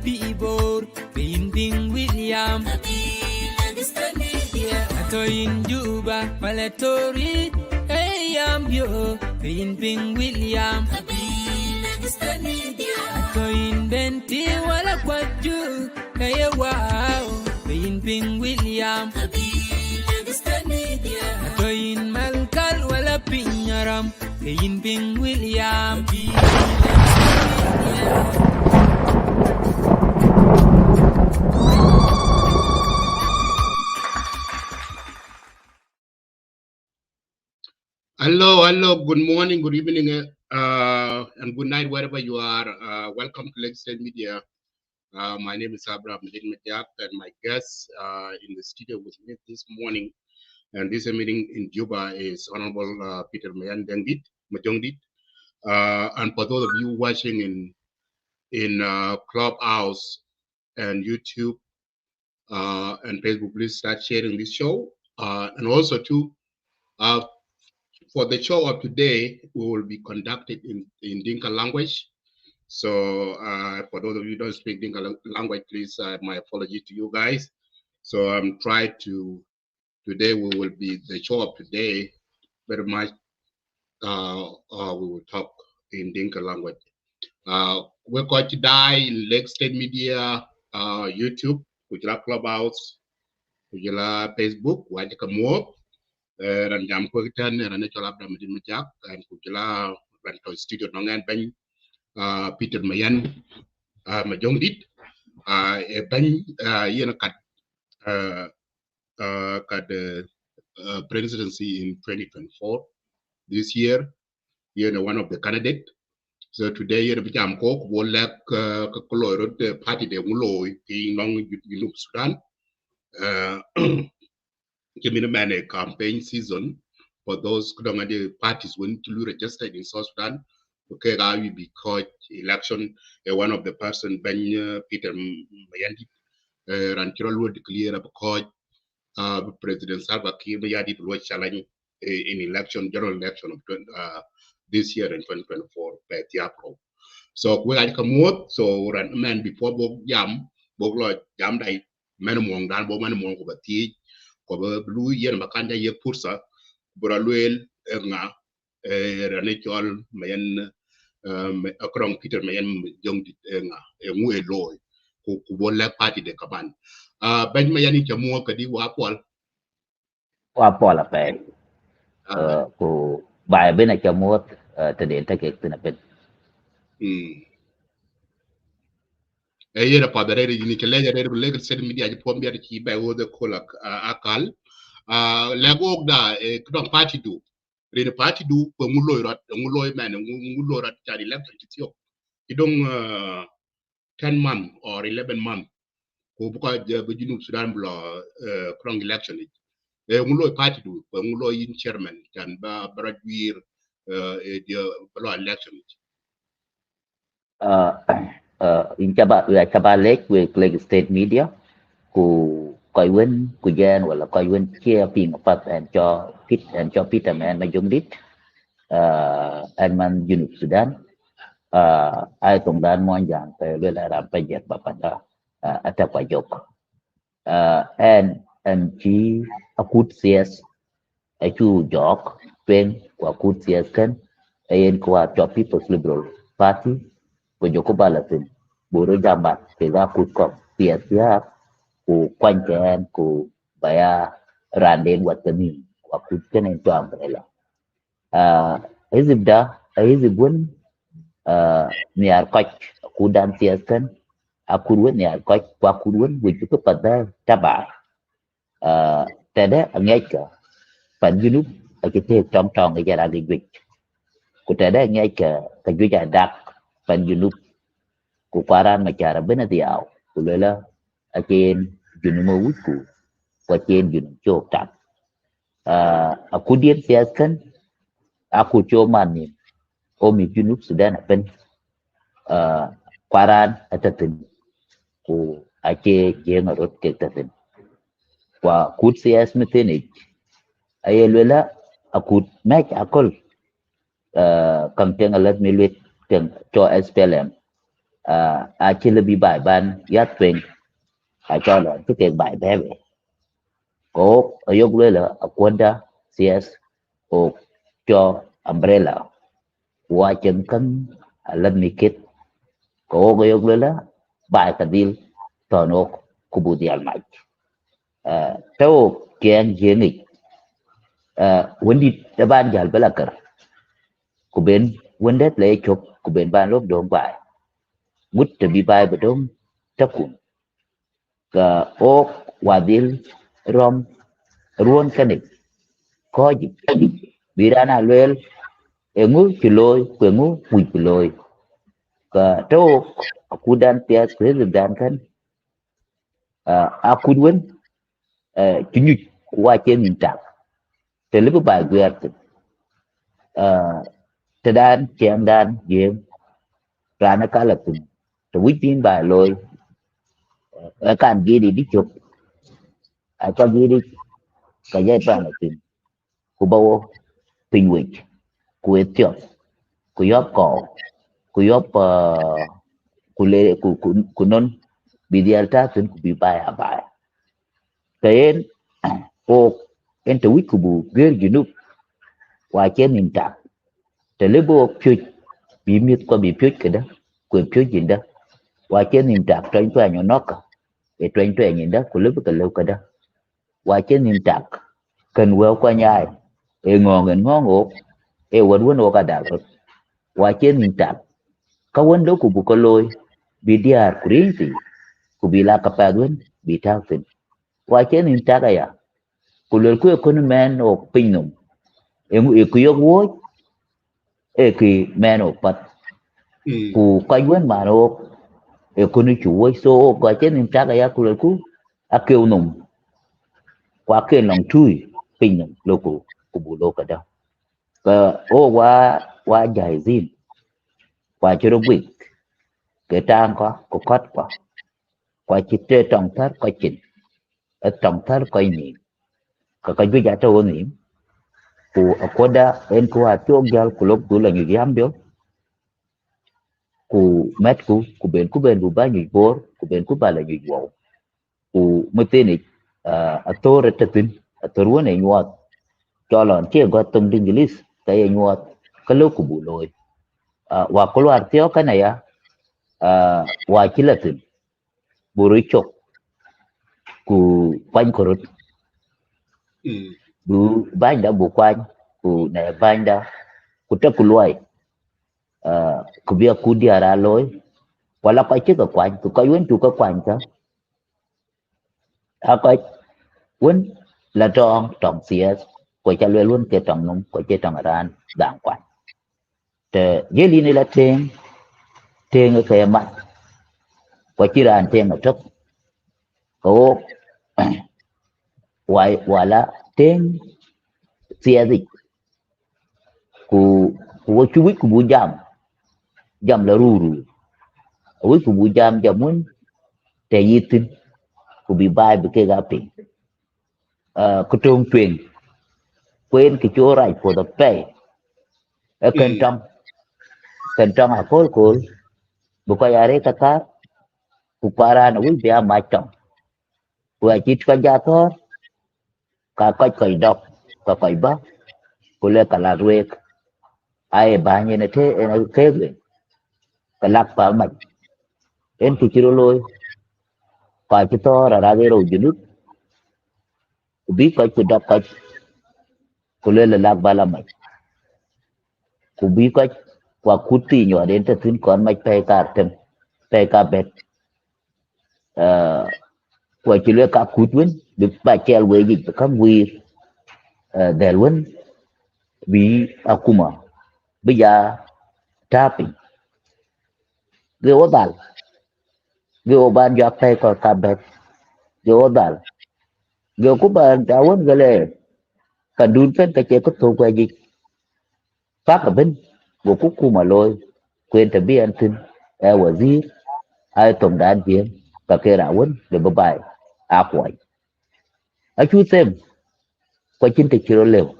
people in Bing William Ato in Juba Malatori hey am yo in Bing William Ato in Benti wala kwaju hey wow in Bing William Ato in Malkal wala Pinyaram in Bing William Hello, good morning, good evening, and good night, wherever you are. Welcome to Lake State Media. My name is Mayen Majongdit, and my guest in the studio with me this morning, and this meeting in Juba is Honorable Peter Mayen Majongdit. And for those of you watching in Clubhouse and YouTube and Facebook, please start sharing this show. And also too, for the show of today, we will be conducted in Dinka language. So for those of you who don't speak Dinka language, please, my apology to you guys. So I'm trying to, today we will be, the show of today, very much, we will talk in Dinka language. We're going to die in Lake State Media, YouTube, Kujala Clubhouse, Kujala Facebook, Wajaka Moab. Ran jam ko tan ran ci labda medin majak and kujala ran to studio no ngan bañ Peter Mayen Majongdit e bañ yena kat presidency in 2024 this year yena one of the candidate. So today yena jam ko wo lek ko loro de party de nguloy pi nong yu Sudan a campaign season for those parties when to registered in South Sudan. Okay, I will be caught election. One of the person, Peter Mayandi, Ranchero will declare a President Salva Kiir Mayadi to challenge in election, general election of this year in 2024 by April. So we had come out. So man before Bog Jam, Bog Lord Jam Dai, Manamong Dan, Bomanamong over tea. Ko blue yen makanda ye pursa buraluel nga rane chol Mayen akrong Peter Mayen Majongdit nga ngwe loy ku bolle party de kaban ben Mayani chamu kadi wa pol la pe ku bai bena chamu te den ta ke tna pe yena padare ni ke legal set media ji pombiar ci bay wo de kolak akal legok da kudong party do rene party do ko nguloy man nguloy rat tari election ci yo idong 10 month or 11 month ko bu ko be junub Sudan blo krong election nguloy party do ko nguloy in chairman kan ba baradwir blo election in chaba lek with Lake State Media ku coi win ku gian wala coi win chia pin pat and cho Peter Mayen Majongdit and man Junub Sudan ai tong dan mo yang pe le la ram pe jet bapada ata kwa jok and chi akut cs achu jok pen kwa akut cs kan ayen kwa cho People's Liberal Party ko joko balatin buru jamat ke ga kut ko cs ya ku kwanchen ku baya randen watani kwa kut kenen to umbrella hizibun niar koch kudan cs kan akurun niar koch kwa kurun wuju ko pada taba tada angeka pan junub akite tong ga jara gwik ku tada angeka ka juja dak pan junub ku paran macara bena diaw ku lela aken junuma wuku kwa chen junum chok tak aku diet siaskan aku coman ni omi junub Sudan apen paran atatin ku ache jenga rot ke tatin kwa kut sias metene ayelela akut match akol kang tengalat milit teng cho SPLM chỉ là bị bài ban giác truyền cho là cái tiền bài bé vậy cố ở dục lên là ở quân đó CS o cho umbrella qua chân cân lần mikit cố ở dục lên là bài cái deal toàn ốc kubu dial mai tao kian jeni wendi da ban jal bela kar kuben wendet le chop kuben ban lốp đồn bài mút te bi bài bedom takun ka ok wadil rom ruon kanik ko ji birana lwel engu chiloy kwengu wi chiloy ka to akudan tia president kan akudwen kinyu wa chen minta te libu ba gwer te dan chen dan yem rana kala tum te witin ba loy kan gidi di chop cho gidi ka jai pa na tin ku bawo pinwich ku etio ku yop ko ku yop ku le ku non bidial ta tin ku bi ba ba kayen o ente wikubu ger junub wa chen minta te libu pyo bi mit ko bi pyo kada ku pyo jinda wa chen minta tren to anyo noka e tren to anyinda ku libu ka lew kada wa chen minta kan wel kwa nyai e ngon o e won o ka dal wa chen minta ka won do ku bu ko loy bi diar kurinti ku bi la ka pa dun bi ta fin wa chen minta ka ya ku le ku ko men o pinum e mu e ku yo wo e ki men o pat ku ka yuen ma ro e ku ni chu wo so ko chen minta ka ya ku le ku a kêu num kwa ke long tui pinum lo ku bu lo ka da ka o wa jai zin qua chỗ quỷ cái trang có cốt qua chỉ tê trong thất có chỉnh ở trong thất có nhị có bây giờ tôi nhị của có đã em của chuông giao của lúc tuổi là nhiều dám đó của mét của bên của ba nhiều bor của bên của ba là nhiều vô của mấy tên này ở tôi rất tin ở tôi muốn này nhọt cho lần kia có tung đinh list cái nhọt cái lúc của bộ lôi và có loạt theo cái này và chỉ là tin buru chok ku quanh korot bu banda bu quanh ku na banda ku ta ku loy ku bia ku dia ra loy wala pa chi ka quanh ku ka yun tu ka quanh ka ka won là trong cs ku cha le luôn ke trong nông ku che trong ran dang quanh te ye li ni la ten ke ma ku chi ran ten ma tok ko wala ten cs ku chu ku bu jam la ruru ku bu jam jamun te yitin ku bi bai bi ke ga pin ku tong twen quên cái chỗ right for the pay ở cần trong à cô bu ko yare kata ku para na wi bia ma trong wa chi ka ja to ka coi đọc ka coi ba ku le ka la ruek ai ba ni ne thế en ke ka lak pa ma en tu chiro loi ka chi to ra ge ro junut ku bi ka đọc ka ku le la lak ba la ma ku bi ka qua kuti nhỏ đến từ thuyền con mạch pe cả bet qua chỉ lừa cả cút vốn được ba treo về dịch các quy để luôn vì akuma bây giờ tapping cái ô ban cho pe cả bet cái ô đal cái cô ban đã vốn cái này cả đun phết cái chế có thua qua dịch phát ở bên bộ cúc cu mà lôi quên tập bi anh tin wazir ai tổng đàn viên cả cái rào quấn để bờ bài quậy ở chú xem qua chính thức chưa liều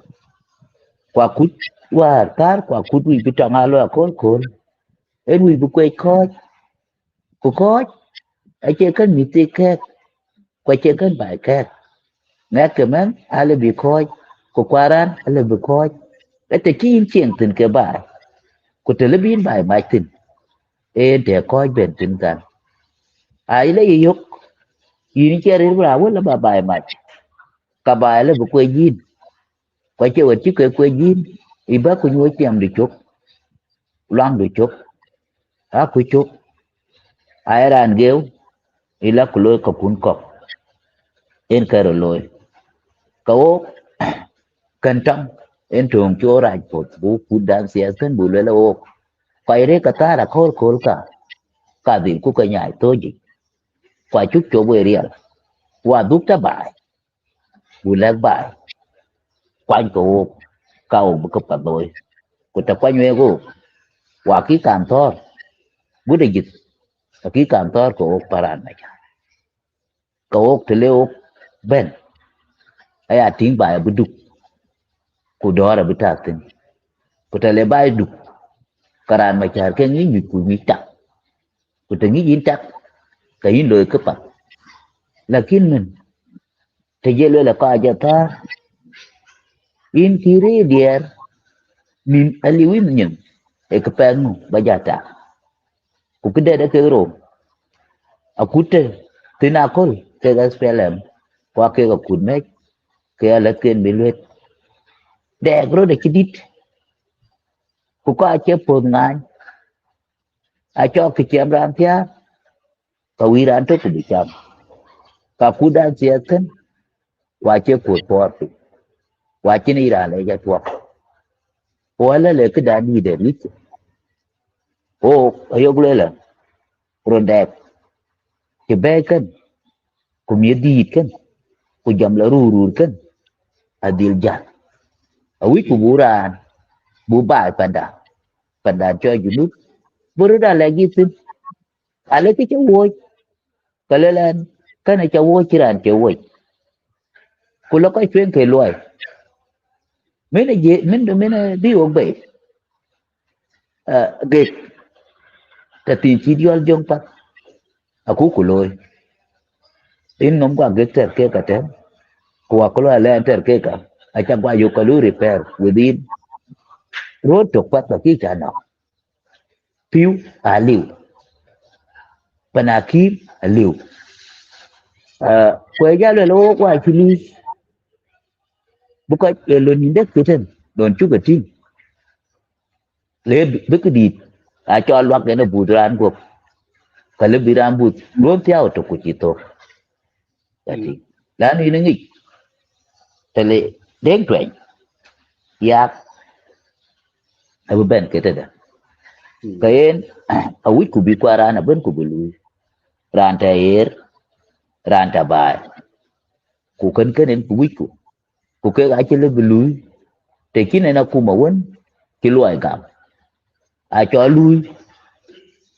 qua cút qua cát qua cút vì bị trọng alo con em vì bị quay coi cô có ai chơi cái mít khác quay chơi cái bài khác nghe cái mình ai bị coi cô qua ran ai bị coi để tự nhiên chuyện tình cái bài cô tự biến bài mai tình để coi bên tìnhกันai lấy yêu ini cari berapa lah bài mai cả bài là quê yin quay chơi ở chiếc quê yin iba cô nuôi tiệm được chúc loang được chúc aku chúc ai ran gêu ila cô lôi cọc cuốn cọc en cái rồi kau cẩn trọng en trường chỗ rải phốt bu phút đan xé cân bu lele o quay đấy cả là khol khol cả दिन của cái nhà tôi gì quay chút chỗ bơi riêng qua đúc ta bài bu lek bài quanh cổ cầu bu cấp rồi của ta quanh nghe cô qua ký cảm thor bu để dịch ký cảm thor của paran này cậu thì leo ben ai à tiếng bài bu đục của đó là bu ta tin của ta le bài đục karan mà chả cái nghĩ nhụt của nghĩ chặt của ta nghĩ gì chắc cái lời cấp bậc là kiến mình thì dễ là có aja ta in kiri dia min aliwi menyen e kepengu bajata ku kede da kero akute tinakol ke ga spelem kwa ke ga kunme ke ala ken bilwet de gro de kidit ku ka che pon ngai a cho ke chem ran thia ka wi ran to ku bi cham ka ku dan sia ken wa che pu por wa che ni ra le ja tuo wala le ke da ni de rit o ayo gle la ron đẹp ke be ken ku mi di ken ku jam la ru ken adil jan awi ku buran bu bai pada cho junub buru da lagi tin ale ke wo kalelan kana cha wo chiran che wo ku lo ko chuyện ke loy mena di o be ge ta tin chi diol jong pa aku ku loy in nom kwa ge ter ke ka tem ku ko lo le ter ke ka a cha kwa yu ka lu repair within road to pat ki cha no piu aliu panakim aliu kwe ja le lo kwa chili buka lo ni dek keten don chu ka tin le be ke di a cho lwak ne bu ran ko ka le bi ran bu lo tiao to ku chi to ati la ni ngi te le den twen ya a bu ben kete da ka en a wi ku bi kwa ran a ben ku bu lu ran ta er ran ta ba ku ken ken en ku wi ku ke ga chi le bu lu te kin na ku ma won ki luai gam a cho lui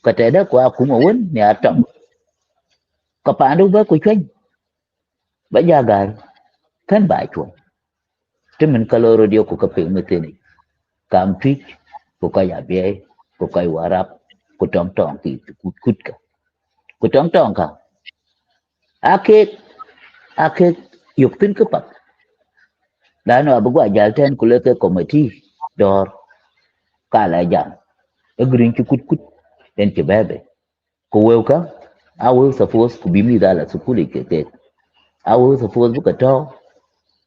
ka te da kwa ku ma won ne a trọng ka pa do ba ku chen ba ja ga kan ba chuột te mình kaloro dio ku ka pe me te ni kam twitch ku ka ya be ku ka warap ku tong tong ki ku kut ka ku tong tong ka ake yuk tin ka pat da no ba gwa jal ten ku le ke committee dor ka la jam e green ki kut den ke bebe ku we ka a we suppose ku bi mi da la su ku le ke a we suppose bu ka to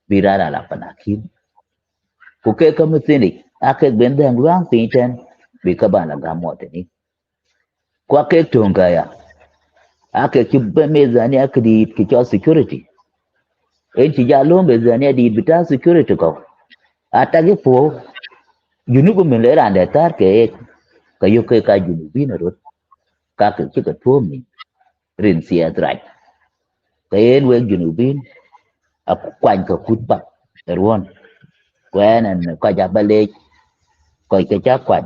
bi ra la panakim ku ke ka me te ni ake ben den luang tin ten bi ka ba la ga mo te ni kwa ke tonga ya ake ki be me zani ake di ki cho security en ti ja lo me zani di bita security ko ata ge po yunu ko me le ran de tar ke ka yo ke ka yunu bi na ro ka ke ki ka to mi rin sia drai ka en we yunu bin a kwan ka kut ba ron kwen an ka ja ba le ko ke cha kwan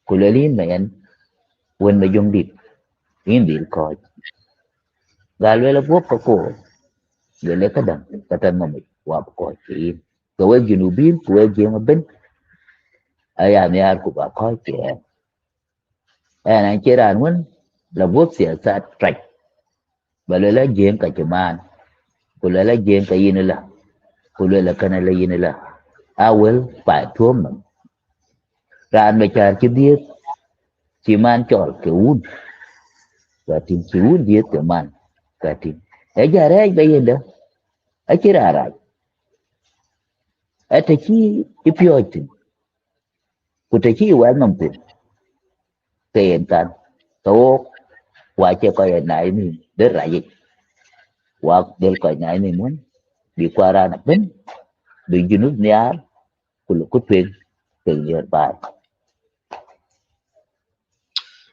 ku le lin me en wen me yong dit in dil ko ga le la pop ko le le ka dang ka tan mo mi wa ko ki ko we yunu bin ku we je ma ben aya ne ar ku ba ko ke en an che ran won là vô xỉa xa trạch và là giếng cả chữ man của là giếng cả yên là của là cái này là yên là will phải thua mình ran mà chờ chứ biết chỉ man chọn cái un và tìm chỉ un biết cái man cái tìm ấy giờ đấy bây giờ đó ấy chỉ ra rồi ấy thì chỉ phiêu tin của thì chỉ quen nằm tin tiền tan tốt qua chơi coi này mình để lại gì qua để coi này mình muốn đi qua ra nạp bên bị junub nia của lục quốc quyền từ giờ bài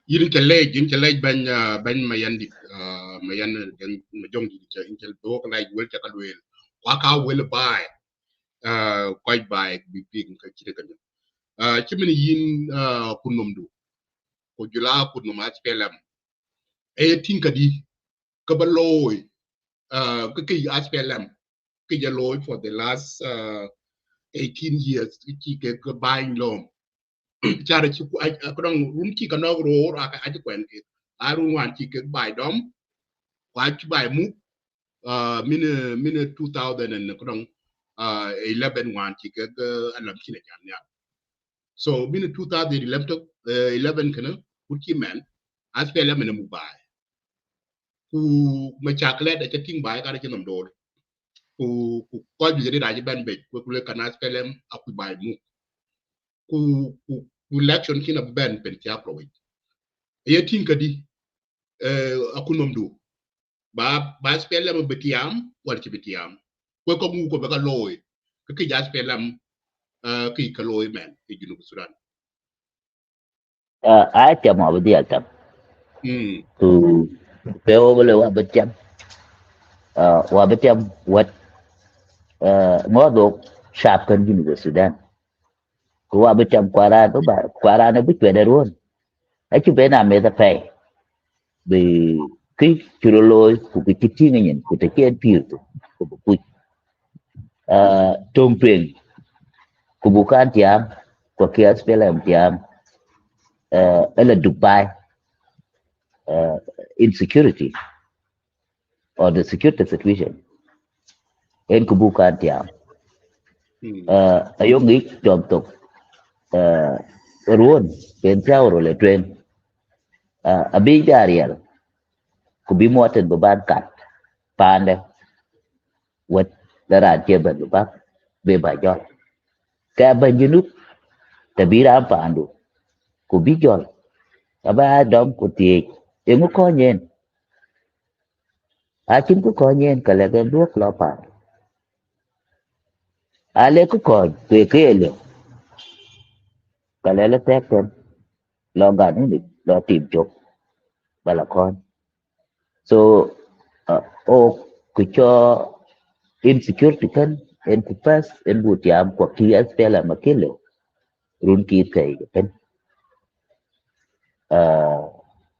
yin chale ban Mayandit Mayen Majongdit in chal do like wel cha kalwel wa ka wel bai quite by big big ka chire kan chimini yin kunum du ko jula kunum a spelam e tinka di ka baloy ka ki a spelam ki ja loy for the last 18 years ki ke buying loan chara chi ku ai ko dong rum chi ka no ro ra ka ai kwen ke a rum wan chi ke bai dom kwa chi bai mu mine 2000 and ko dong 11 wan chi ke alam chi ne jam ya so mine 2011 to 11 kana ku chi men as pele men mu bai ku ma chakle da cha ting bai ka da chi nom do ku ko ju da ji ben be ku le kana as pele aku bai mu ku election kina ben pen ti apro wi ye tin kadi akunom do ba spele mo betiam wal ci betiam ko ngu ko ba loy ko ki ja spelam ki ka loy men ki junu sudan ai chậm họ bây giờ chậm mm từ PO bây giờ qua bên chậm what ngó độ sạp cần như người Sudan qua bên chậm qua ra nó biết về đây luôn ấy chứ bên nào người ta phải vì cái chủ lôi của cái chip chi ngay nhìn của cái NPU của bộ quy trung truyền của bukan tiam của kia SPLM tiam ở là Dubai insecurity or the security situation en của bukan tiam ayo nghĩ contoh ruon en theo rồi là truyền abi dariel của bi muatan beban kat pande wat darat je ban bab be ba jol ka ban junub tabira pandu của bi jol aba dom của tie en ko nyen a chin ko nyen ka la gan duok lo pa a le ko ke le ka la tek ten lo ga ni lo tìm chục ba la con so o ku cho insecurity kan en ku pas en bu tiam kwa ki spela makele run ki kai kan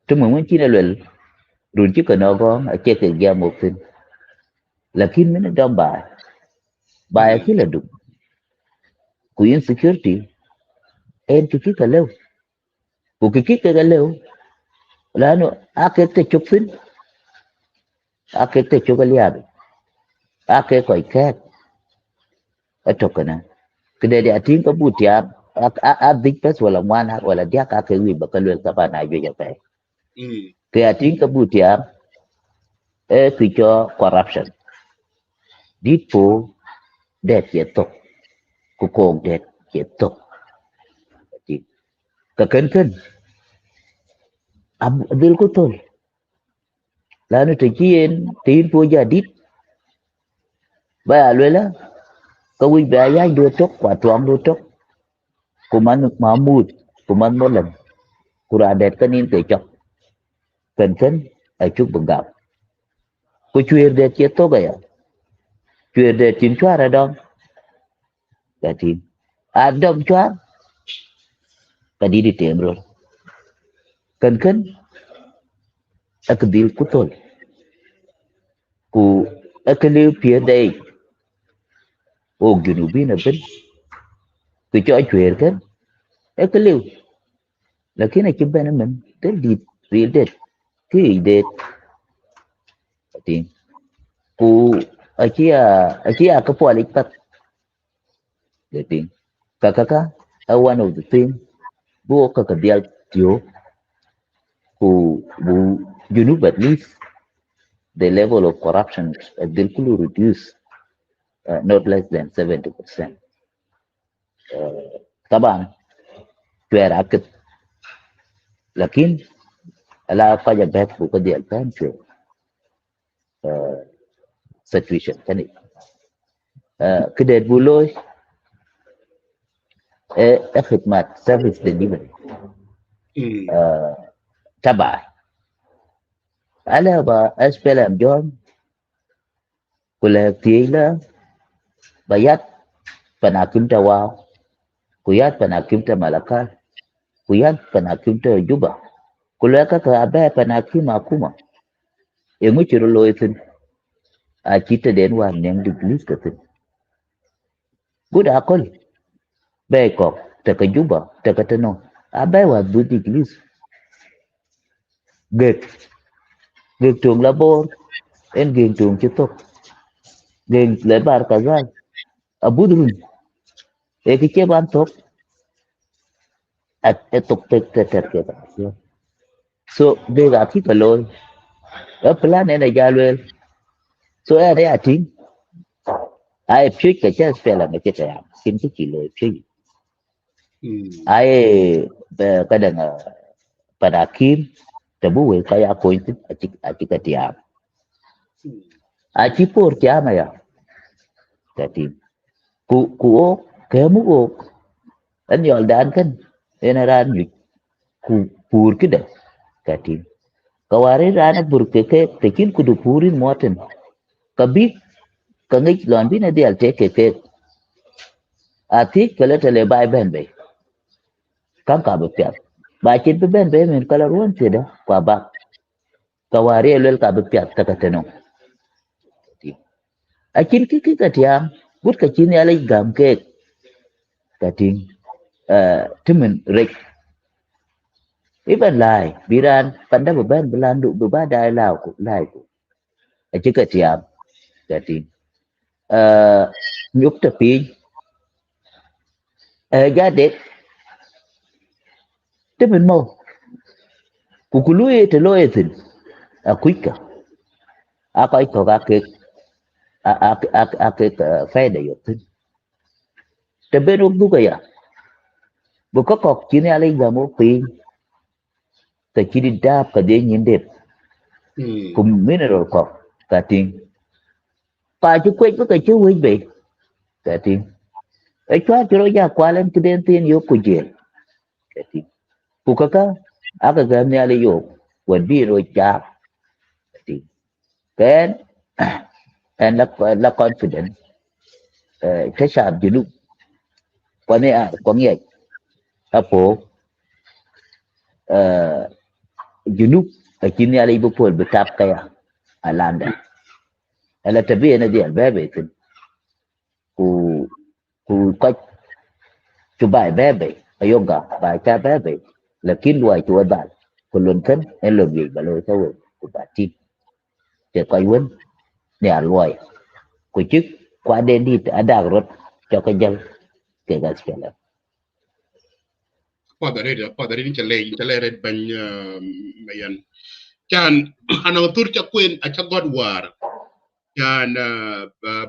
tum mun chi na lel run chi ka no gon a che ke ga mo tin lakin min dom ba ki la du ku insecurity en ki ka lew ku ki ka ga lew la no akete chuk fin akete chuk aliab ake ko ka atokana kede de atin ka bu tiam a big pes wala mwana wala dia ka ke wi ba ka lel ka ba na yo ya pe ke atin ka bu tiam ki cho corruption dit po det ye tok ku ko det ye tok ti ka ken abdul ko tol la no te chien tin po ya dit ba lela ka wi ba ya do tok kwa tuam do tok ku man mahmud ku man molan ku ra det kanin ke chok ken ai chuk bangam ku chuer det ye tok ya chuer det tin chwa ra dom ka tin dom chwa ka di tem ro ken akdil ku tol ku akali pie dai o ginubi na ben ku cho chuer akali lakini ki ben men te di real det cái ide tin ku achia ka poli pat tin ka one of the thing bu ka dial tio ku bu junub at least the level of corruption will could reduce not less than 70%. Taban tuer akit lakin ala kaja bet bu ka dial tan tio situation kani kedet buloy khidmat service delivery تبعي على با SPLM John kula tiyela bayat panakim tawa kuyat panakim ta malaka kuyat panakim ta juba kula ka abe panakim akuma emu chiro loitin a kita den wan yang diglis katin good akol be ko ta ka juba ta ka tano abe wa du diglis gek gek tung labor en gek tung chitok gek lebar kazal abudrun e ke ban tok at tok tek tek ke so de ga ki kaloi a plan ena jalwel so ere ating ai phi ka cha spela me ke ta sim ki kilo phi ai ka dang pada kim te bu we ka ya ko a ti ka tia a ti por tia ma ya ka ti ku o ke mu o an yol dan kan ena ran ni ku pur ki da ka ti kawari rana burke ke tekin kudu purin moten kabi kangich lon bi na dial te ke ati kala tele bai ben be kan ka be pya ba chin be ben be men kala ruan te da kwa ba kawari elel ka be pya ta ka teno a chin ki ka tiam gut ka chin ya le gam ke ka ting timen rek iban lai biran panda be ben belan du be ba dai lao ku lai ku a chi ka tiam ka ting nhúc ta pi ga de timen mo kukuluye te loyetin a kwika aka iko ga ke a ke faida yotin te beno duga ya bu ko kok chini ale ga mo pi te chidi dap ka de nyinde kum mineral ko ka ting pa chu kwe ko ka chu wi be ka ting e chwa chro ya kwalen ke den tin yo kuje ka ting ku ka aka ga ne ale yo wadi ro cha ka ting ken and la confident ke sab julu kwani a kwani apo junub akini ala ibu pol betap kaya alanda ala tabi ena di albabe tin ku ka chubai bebe ayoga ba ka bebe lakin luai tu dal kulun kan en lo bi balo tawe ku bati te kai wen ne alwai ku chik kwa de di ada rot cho ka jal ke gas pela Pada rin chale red ban mayan kan ana tur cha kwen a cha god war kan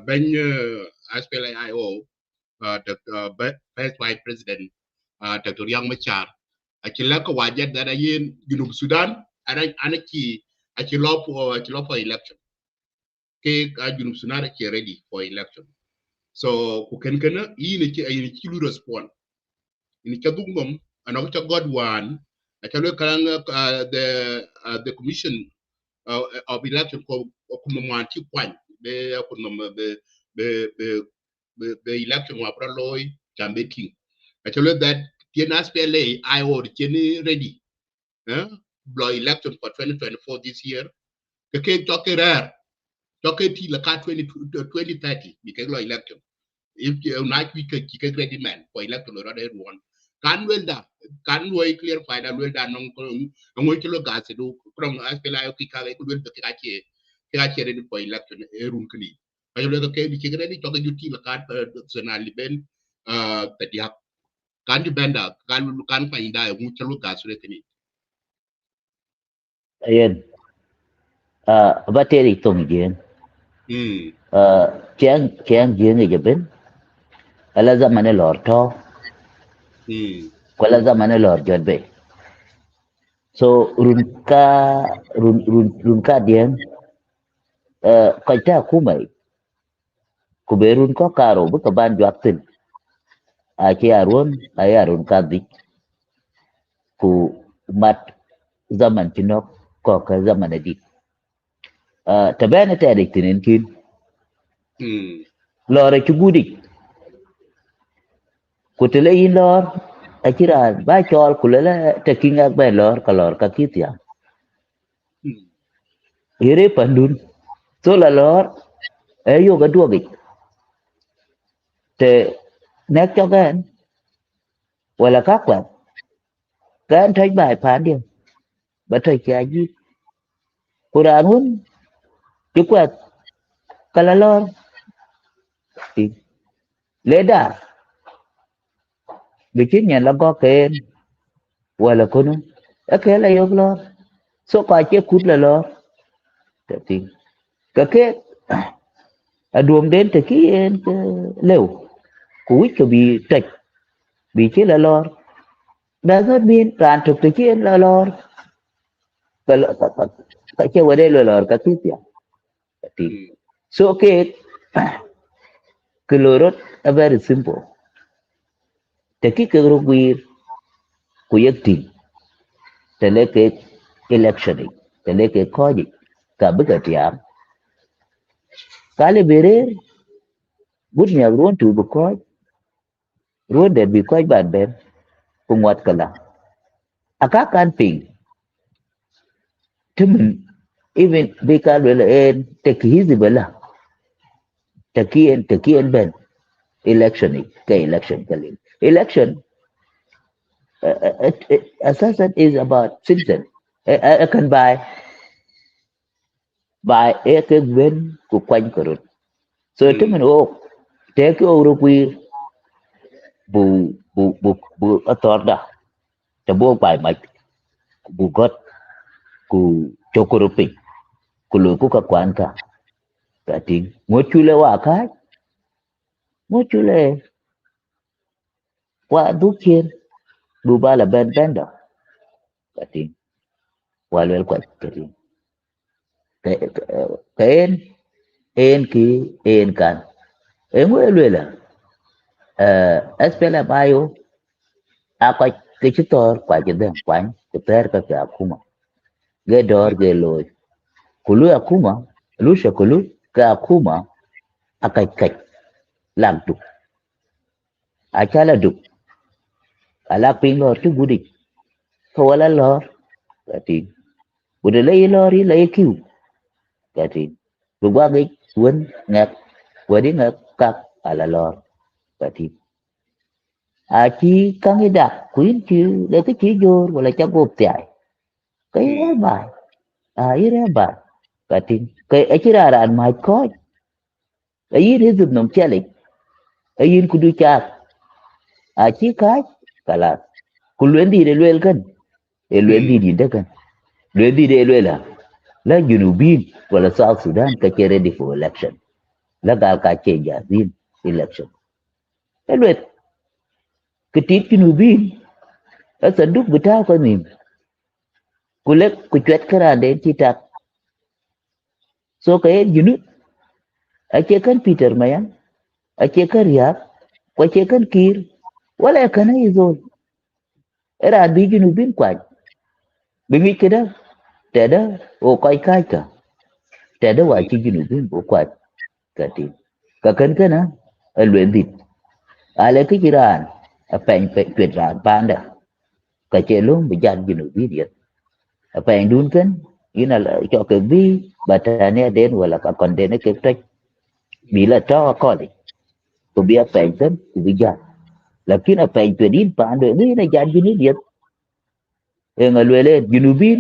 ban aspela io the first vice president Dr. Yang Machar akila ka wajet da yin junub Sudan ana ki akilo for election ke junub Sudan ke ready for election so ku ken kana yi ne ki lu respond in kadungom ana cha god one achalo karanga the commission of election ko kumwanti kwan be kunom be be be election wa pro loy chambe king achalo that tienas pla I or cheni ready blow election for 2024 this year ke toke rare toke ti la ka 2030 because law election if you not we can ready man for election or other one kan welda kan loy clear fayda welda non ko ngoy ci lo gas do from aspela yo ki ka ko welda ki ka ci re di poy election e run kli ay lo ko ke bi ci gredi to ga jutti la carte national li ben ta di hak kan di benda kan fayda mu ci lo gas re kni ayen bateri tong jien chiang jien ngi ben ala zaman lor to wala zaman lor jodbe so run ka dien ko ta kumai ku berun ko karo bu ka ban jwaktin a ci arun ka dik ku mat zaman tinok ko ka zaman adi tabana ta dik tinin kin lore ci gudi ku tele yin lor a kira ba chol ku le ta kinga ba lor ka lor ka kitya ire pandun so la lor e yo ga duogi te nek cho gan wala ka kwa gan thay bài phán đi ba thay cái gì Quran hun chứ qua kala lor thì lẽ đà bị chết nhà là có kén wala kono cái là yo lor so qua chế cút là lor thì cái đuông đến thì cái lều cuối cho bị trạch bị chết là lor đã rất biên tràn thực thì chết là lor cái chơi ở đây là cái tiếp thì so okay cái lorot are very simple thì cái group wir của یک team thì lấy cái election thì lấy cái khó gì cả bức cái tiệm cái này về đấy bút nhà luôn trụ bức coi luôn để bị coi bản bên cùng hoạt cả là các can ping thì mình even bị cái rồi là em thì cái gì vậy là thì kia bên election cái election cái election assessment is about citizen I can buy cái bên của quanh của rồi so thì mình ô thế cái ô quy bu ở tọt đó cho buông bài mạch bu gót ku chokoropi ku lu ku ka kwan ka tiếng ngô chule wa cái ngô chule wa du kien du ba là ben ben đó tiếng wa lel kwa tiếng cái en ki en kan en ngô lel là espela bayo apa cái chút to quả chỉ đơn quán cái ter cái akuma ge dor ge loy kulu akuma lu sha kulu ka akuma akai kai làm đục achala đục ala pin lor tu budi kawala lor kati budi lấy lor lấy kiu kati buwa ge won ngak wadi ngak kak ala lor kati chi kang ida kuin chi để cái chi vô wala cha gop tiai cái bài ira bài kati cái achira ran mai ko ayin hizib nom chalik ayin kudu cha chi kai kala kuluen di de luel kan luen di de kan luen di de luel la junubin wala South Sudan ka che ready for election la gal ka che jazin election luet ketit junubin asaduk betau ko nim kulek ku chwet kara de chitak so kay junub ache kan Peter Mayan ache kan Riak ko ache kan Kir wala kana izol era bi junubin kwaj bingi keda teda o kai kai ka teda wa chi junubin bo kwaj kati ka kan kana luen dit ale cái jiran pen tuyệt ran panda ka che luôn bị jan junubin dia pen dun kan ina cho cái vi batania den wala ka konde ne ke tek bila to ko di ko bia pen tan ku bi jan lakini apa itu din pa ando ni na jan jini dia ngalwele junubin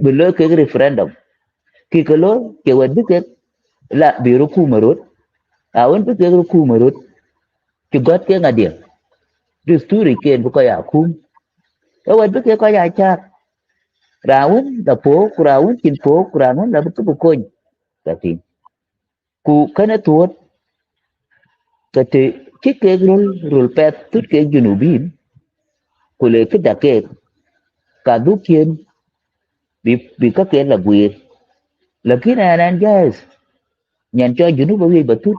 belo ke referendum ki kalo ke wadu ke la biru ku marut awon pe ke ku marut ki got ke ngadia dusturi ken bu ko ya kum wad pe ke ko ya cha rawun da po rawun kin po rawun da bu ko ko tapi ku kana tuot kate ke rul pet tut ke junubin ku le ke da ke ka du kien bi ka ke la gwir lakini anan guys nyan cho junub wi batut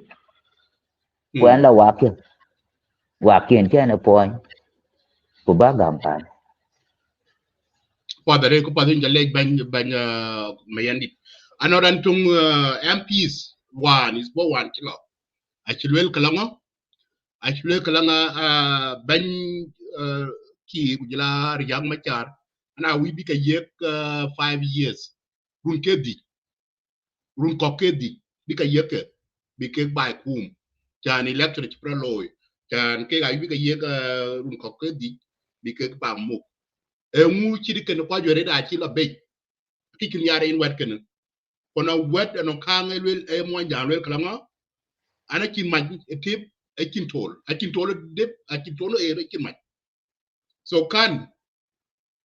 kwan la wakien ke na point ku ba gam pan padare ko padin jalle ban Mayandit anoran tung MPs one is bo one kilo achilwel kalanga ban ki kujila riyang machar ana wi bi ka yek 5 years run kedi run kokedi bi ka yek bi ke bai kum chan electoral pro loy chan ke ga bi ka yek run kokedi bi ke ba mu ngu chiri ken kwa jore da chi la be kikin yare in wet ken kono wet no kang elwel e mo janwel kalanga ana kin ma tip e kin tol dep a kin tol e kin ma so kan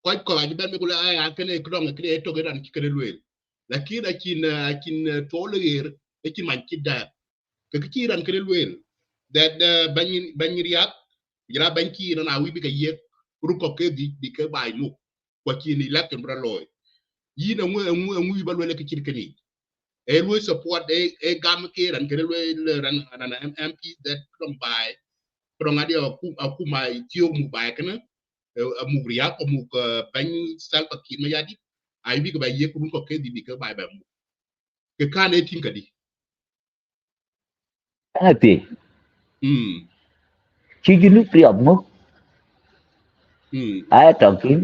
ko ga ben me kula a ken e kdong e to gedan ki ken elwel lakini a kin tol e kin ma ki da ke ki ran ken elwel that ban riak jira ban ki na wi bi ka yek ru ko ke di ke bay mu ko ki ni lak bra loy yi na ngu ba le ke ci keni e lo support e gam ke ran ke lo ran MP that from by from adio ku mai tio mu bay kana mu riak ko mu ban sal pa ki ma yadi ay bi ko bay yek ru ko ke di ke bay ba mu ke kan e tin kadi ati chi junub priop mo ai talking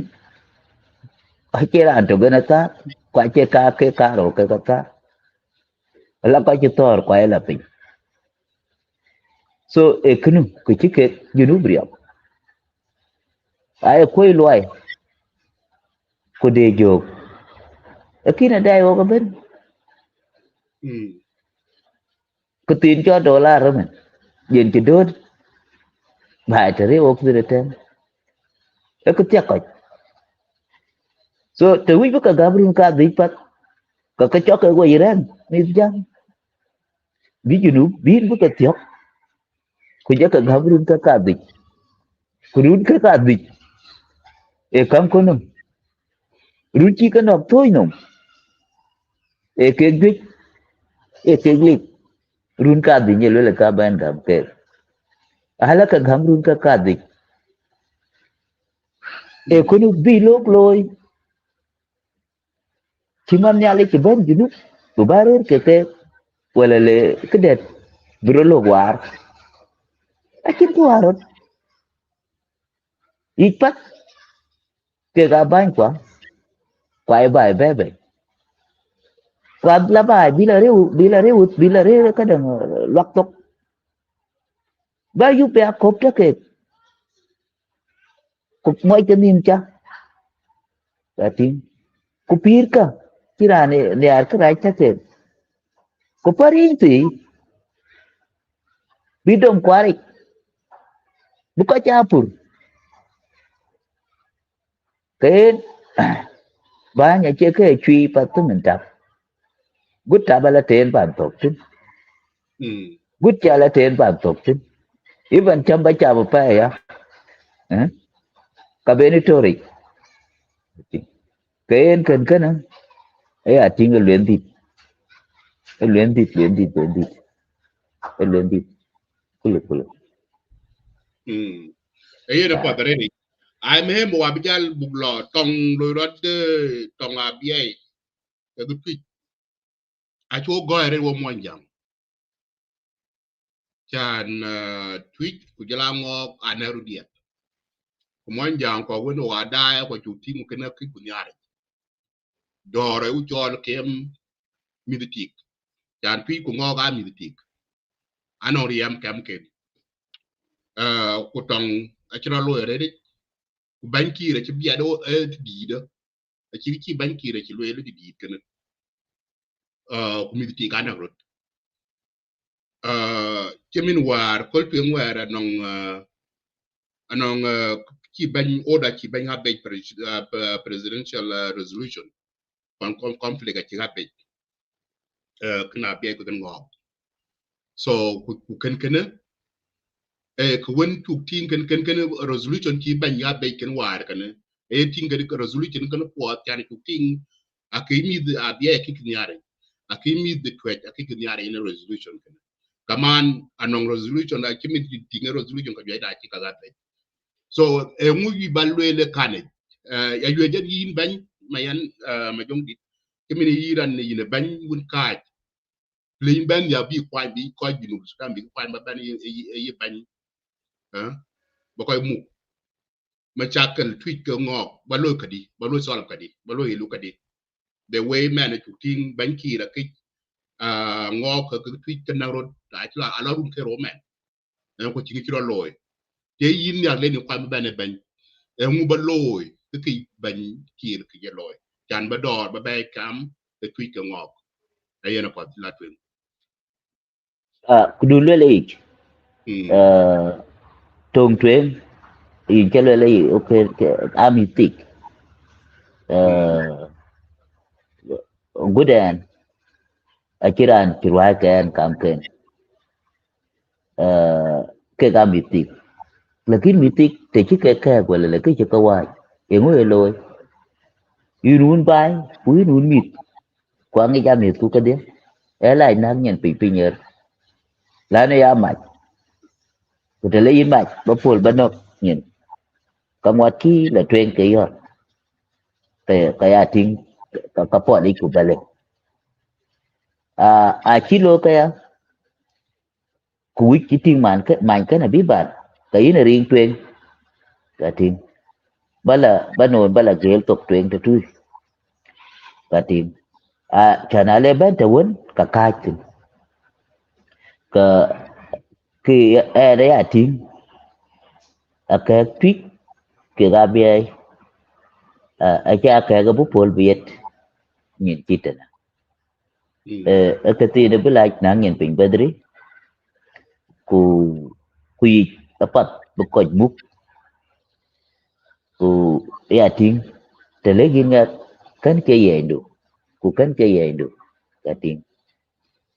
ai che ran to gana ta kwa che ka ke ka ro ke ka la ko che tor kwa la pin so e kunu ku chi ke junub priop ai ko loy ko de jog e kina dai wo ka ben ko tin cho dollar rồi mình yen chi đốt bài trở riêng ok rồi tên e ko tia ko so te wi ka gabrin ka di pat ka cho ka go iran ni jam bi junub bi bu ka tiok ku ja ka gabrin ka di ku run ka di e kam ko num run chi ka nok thôi num e ke gwi e ke gli run ka di nyelo le ka ban gam ke hala ka gabrin ka di e ko nu bi lok loy chi man nyale chi ban junub bu barer ke wala le ke det bro lo war akin ko arot ipat ke ga ban kwa e bai bebe kwa la bai bila re ka dang lak tok ba yu pe akop ta ke ku moi ke nin cha ta tin ku pir ka kira ne ar ka rai ta ke ku pari ti bidom kwari buka capur ke ba nya che ke chui pa tu men tap gut ta bala ten ban tok tin gut cha la ten ban tok tin even cham ba cha pa ya eh ka beni tori ke en ken e a ting luen dit luen dit kulu e na padare ni ai me mo abijal buglo tong lo rod tong abie ke gu a cho go ere wo monjang chan tweet ku jala ngo anaru dia ku monjang ko wono wada ko chuti mu kana ki kunyare dore u chol kem miditik chan tweet ku ngo ga miditik ano riem kem ke ko tong a chira lo re ku banki re chi bia do di do a chi banki re chi lo le di kana ku mi ti kana rot chemin war kol pe war anong chi ban order chi ban ha presidential resolution conflict a chi ha kana be ko ngok so ku kan ku wen tu tin kan resolution ki ban ya be kan war kan tin kan resolution kan po tan tu tin akimi de abia ki knyare akimi de twet akiki knyare in resolution kan kaman anong resolution akimi tin resolution ka ya da ki ka be so mu yi balwele kane ya yeje yin ban mayan majongdit kimi yiran ne yin ban mun ka le ban ya bi kwa bi ko bi no sukan bi kwa ban yi ban ba koy mu ma chakal tweet ko ngok ba lo kadi ba lo sol kadi ba lo ilu kadi the way man to ting banki ra ki ngok ko tweet kan ro ta tla ala rum ke ro man ko tingi tiro loy te yin ya le ni kwa ba ne ban mu ba loy ki ban kir ki je loy chan ba dor ba bay kam the tweet ko ngok ayena ko la twen kudu le ich tong twen in ke le okay amitik gudan akiran kirwa kan kamken ke amitik lakin mitik te chi ke wala le ke ka wa e ngwe loy yun bai yun mit kwa ngi ja mit ku ka de e lai nang nyen pinyer la ne ya mach ko te le yin mach ba pol ba nok nyen ka ngwat ki la twen ke yo te ka ya ting ka po di ku bale a chi lo ka ya ku ki ting man ka na bi ban ka yin ring twen ka ting bala gel tok twen te tu ka ting chana le ben te won ka tin ka ki e re ya ting ka tweet ke ga bi cha ka ga bu pol biet nyen titana ka ti de bila nang nyen pin bedri ku yi apat bu ko muk ku ya ting te le gin ga kan ke ye ndu ku kan ke ye ndu ka ting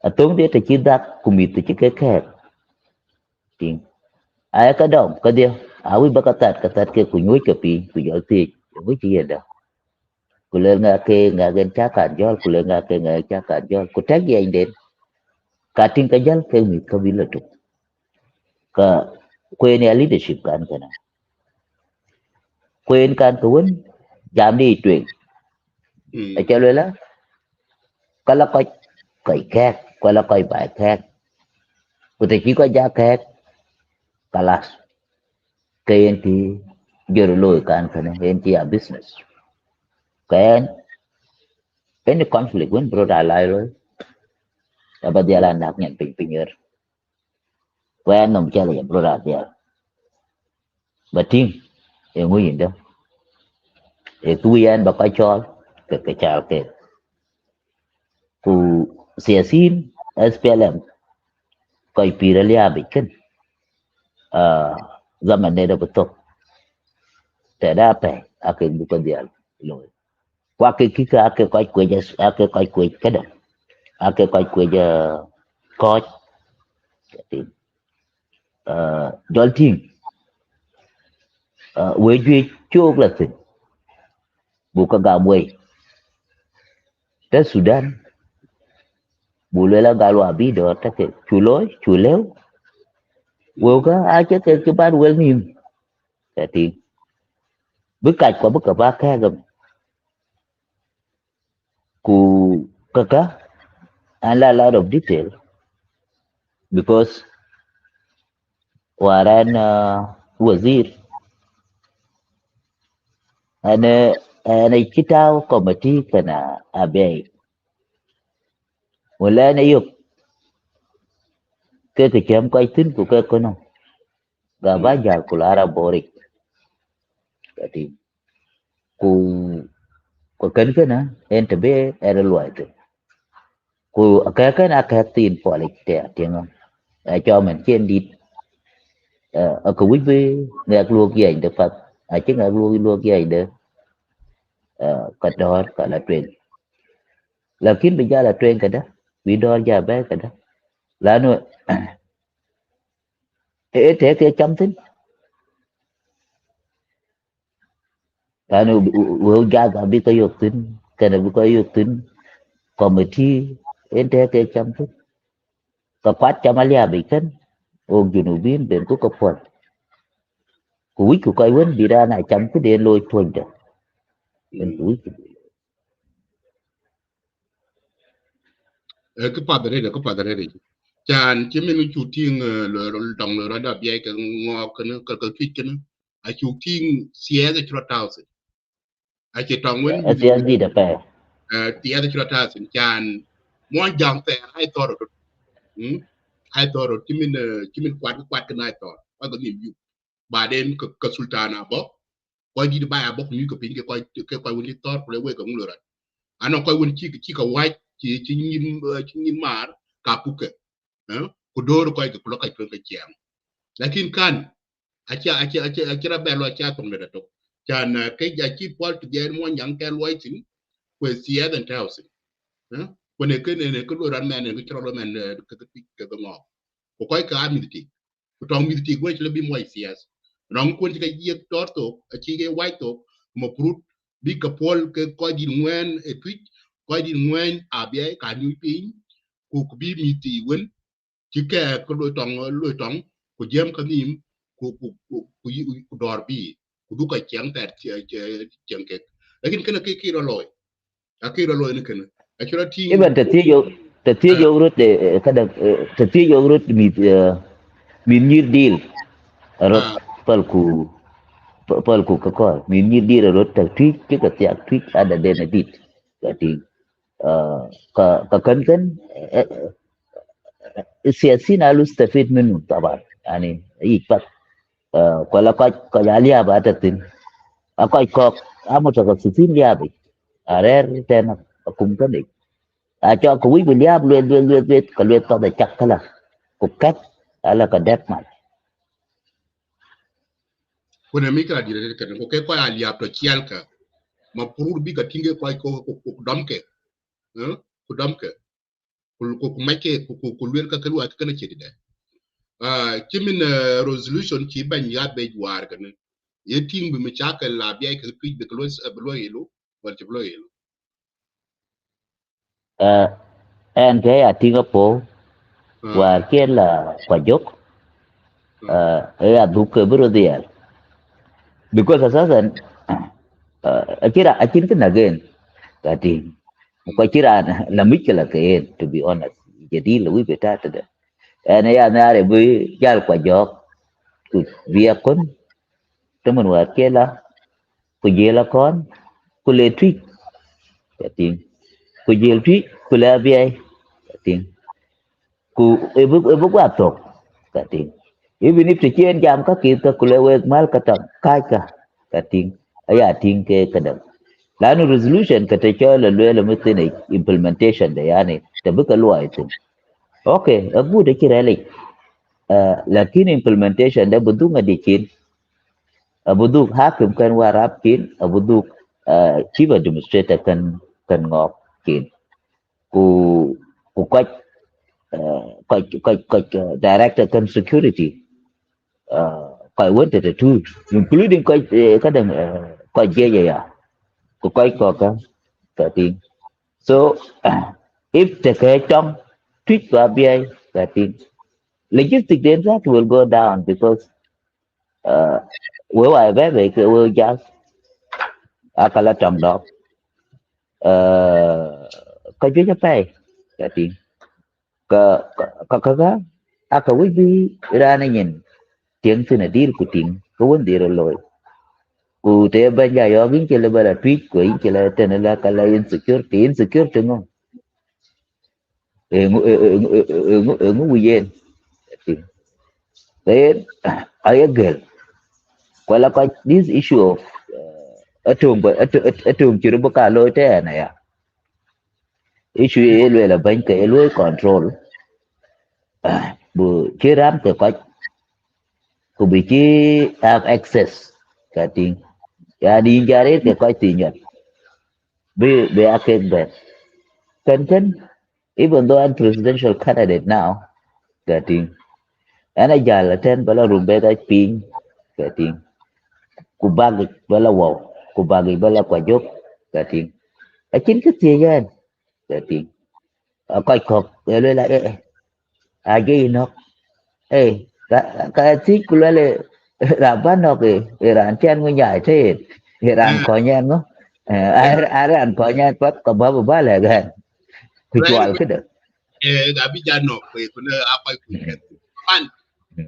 atong de te chi dak ku mi te chi ke ting ai ka dom ka dia awi bakatat ke ku nyoy ke pi ku yo ti wi chi ya da ku le nga gen cha ka jol ku le nga cha ka jol ku tag ye den ka ting ka jal ke mi ka bi la tu ka kwen ya leadership kan kana kwen kan ko won jam đi truyền cho nên là có là coi khác có là coi bài khác có thể chỉ có giá khác cả là cái anh thì giờ lôi can cái này anh chỉ là business cái any conflict when bro đã lại rồi và bây giờ là nạp nhận bình bình rồi cái anh nằm chơi là bro đã giờ và team thì nguy hiểm đâu thì tôi anh bà coi cho cái chào cái ku siasin SPLM coi piralia bikin zaman này đã betul tidak apa akan bukan dia loh wakil kita akan koi kue kada akan koi kue je coach jadi jual team wejuy cukup lah tu bukan gamwe dan Sudan boleh lah galu abi dah tak culeo woga aja ke bar wel nim jadi bekat ko bekat bakah gam ku kaka and a lot of detail because waran wazir ana kitao committee kana abai wala na yuk ke cham kai tin ku ke kono gabaja kulara borik kati ku ko kan kana entebe era luaite ku akakan akatin polik te tiang cho mình trên đi ở cái quý vị ngạc luộc gì được phật ở chứ ngạc luộc gì được cả đó cả là truyền là kiến bây giờ là truyền cái đó vì đó giờ bé cái đó là nó thế cái chấm tính là nó vừa ra cả biết cái dục tính cái này biết cái dục tính committee thế cái chấm tính cái quát chấm alia bị cái ông junubin đến của cấp phật quý của coi vấn bị ra này chấm cái điện lôi thuần được bên quý cái padre đấy chan chỉ mình chủ thiên đồng rồi đó bia cái ngọ cái tweet cái ai chủ thiên xé cái chua tao sự ai chỉ trong vấn ở đây gì đó phải xé cái chua tao sự chan mua giang tè hai tờ rồi chỉ mình quạt cái này tờ qua cái niệm dụ bà đến cái sultana bóc coi đi bài bóc như cái pin cái coi vấn đi tờ rồi quay cái ngựa rồi anh coi vấn chỉ cái white chỉ nhìn mà cả puke kudoro coi cái block cái chém lakin kan acha belo acha tong da to chan cái giá trị pol to get mo yang cái loy tin que sia den thousand ko ne cái lo ran men cái chro men cái ngọ ko coi cái amiti ko tong miti ko le bi mo sia ram ko cái yek torto achi cái white to mo prut bi ka pol cái coi di ngwen e twitch coi di ngwen abia ka nyu pin ku bi miti wen chỉ cái lôi trống của giếm cái nim của đòn bi của đúc cái chén tẹt chén cái lakin cái đó lôi nữa cái đó thì cái bên thật thiết vô rất để cái đợt thật thiết vô rất mình như deal rất palku cái coi mình như deal rất thật thiết chứ cái tiệc thiết ada đến là dit jadi cái kan siasi nalu stafid minhu taban yani ipat kalau kau jalia batatin aku ikut amo cakap sisin dia bi arer tenak akum kan ik cho aku wih dia luet kalau itu ada cak kalah kukat ala kadet mat kuna mikra dire kan ko ke ko ali apto chialka ma purur bi ka tinge ko domke ko domke ko make ko luel ka kalu at kana chedi de kimin resolution ki ban ya be war kan ye ting bi mi chaka la bi ka tweet de close blo yelo wal ti blo yelo en cái tinga po war kia là quả dốc aduk berodial because asasan akhirnya kan again tadi kau kira la miklah kain to be honest jadi lebih beta ada ya nare bu jal kwa jok ku via kon teman wa kela ku jela kon ku le tri jadi ku jel tri ku la via jadi ku ebu wa tok jadi even if the jam ka kita ku le wek mal kata kai ka jadi aya ting ke kadang lalu resolution kata cakap lalu mesti ni implementation dah ya ni tapi kalau itu okay abu dah kira lagi lakin implementation dah bentuk ngadikin bentuk hakim kan warapin bentuk chief administrator kan ngopkin ku kuat director kan security kau wanted to do including kau kadang kau ya quay có cái tiền so if the cái trong tweet và BI cái tiền logistic đến that will go down because với ai về cái will just akala trong đó cái gì cho phải cái tiền cái aka quý vị ra này nhìn tiếng từ này đi của tiếng có vấn đề rồi cụ thể bây giờ yo gin chele bala tweet ko in chele tenela kala insecurity ngo ngu wiyen then I agree well like this issue of atum chiru baka lo te na ya issue elwe la bank elwe control bu chiram te ko ku bi chi have access ka ting ya di jare te ko ti nyot be akek ben kan even though I'm presidential candidate now ka ting ana jala ten bala rumbe ka ping ka ting ku bagi bala wow ku bagi bala kwa jok ka ting a chin cái gì yan ka ting coi khóc rồi lại à cái nó ê cái thích của lại làm bắt nó cái làm chen ngôi nhà thế làm Uh, có nhan nó and ai làm có nhan bắt có ba là gần thì right chọn cái được ga bi ja no ko kuna apa ku ken an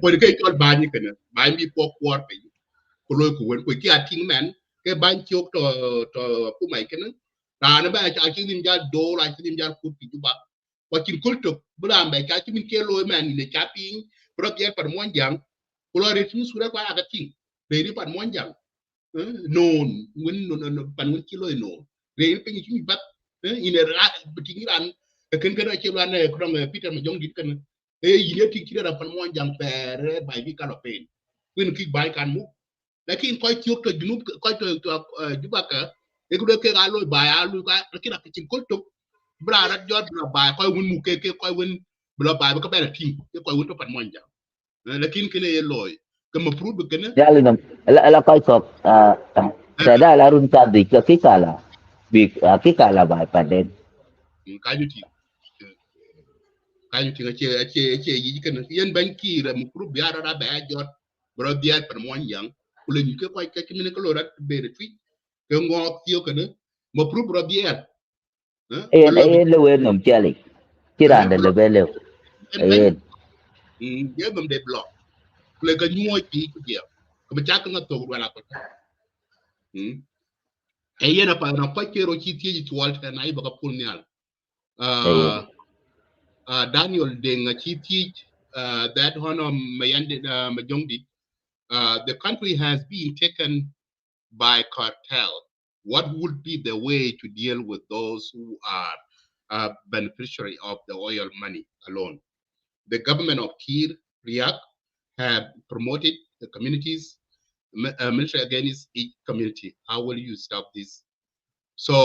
ko ke ko ba ni kana ba mi po kwor pe ko lo ku wen ko ki ating men ke ban chok to ku mai kana ta na ba cha chi nim ja do la chi nim ja ku pi ju ba ko chin kul to bra ba cha chi min ke lo men ni cha ping pro ye par mon jang ko lo re tu su ra kwa ga ting re ni par mon jang non wen no pan wen ki lo no re pe ni chi bat ine ra biting ran ken ken ci lan ne krom Peter Majongdit kan yine ti ci da pan mo jang pere bay bi kala pen wen ki bay kan mu lakin koy ci to junub koy to jubaka e ko ke ga lo bay alu ka ki da ci ko to bra rat jot bra bay koy won mu ke koy won bra bay ko bela tin koy won to pan mo jang lakin kene ye loy ke ma pru be kene ya lên là coi khóc sẽ đã là run ta đi cái là bị cái là bài bản đến ka ñu ti kañum tinga ce yi kan yen banki ra mu groupe biara da ba jot bro biar par mo yang kula ñu ke koy ke min ko lorat be re twi ke ngok tiyo kan mo pro bro biar wala en lo en nom chali chỉ là để level level en ban en ye mum de block kula ka ñoy pi ku biar ko ba chak nga to wala ko e yena pa na ko ke ro ci ti ci wal ta nay ba ka pul nyal en Daniel Deng ci ti that honor Majongdit the country has been taken by cartel. What would be the way to deal with those who are beneficiary of the oil money alone? The government of Kir Riak have promoted the communities military against each community. How will you stop this? So,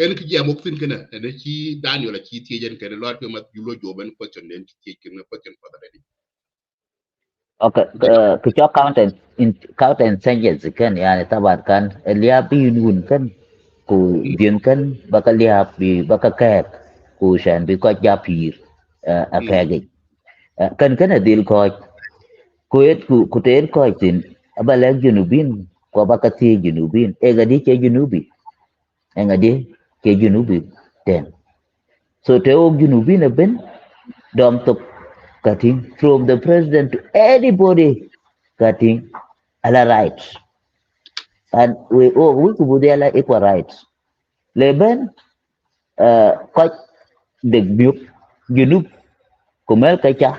en ki jam ok fin kana ne ci Daniel ci tie jen kene lot ma julo joben question den ci kene question for the ready. okay cái cho counter insurgency kan yani tabat kan liab yunun kan ku bien kan bakal liab bi bakal kek ku shan bi ko japir akage kan adil ko ku ten ko tin abalag junubin ko bakati junubin e gadi ke junubi e gadi ke junubi ten so te og junubin ben dom tok cutting from the president to anybody cutting ala rights and we could be ala equal rights leben ko de biuk junub kumel kacha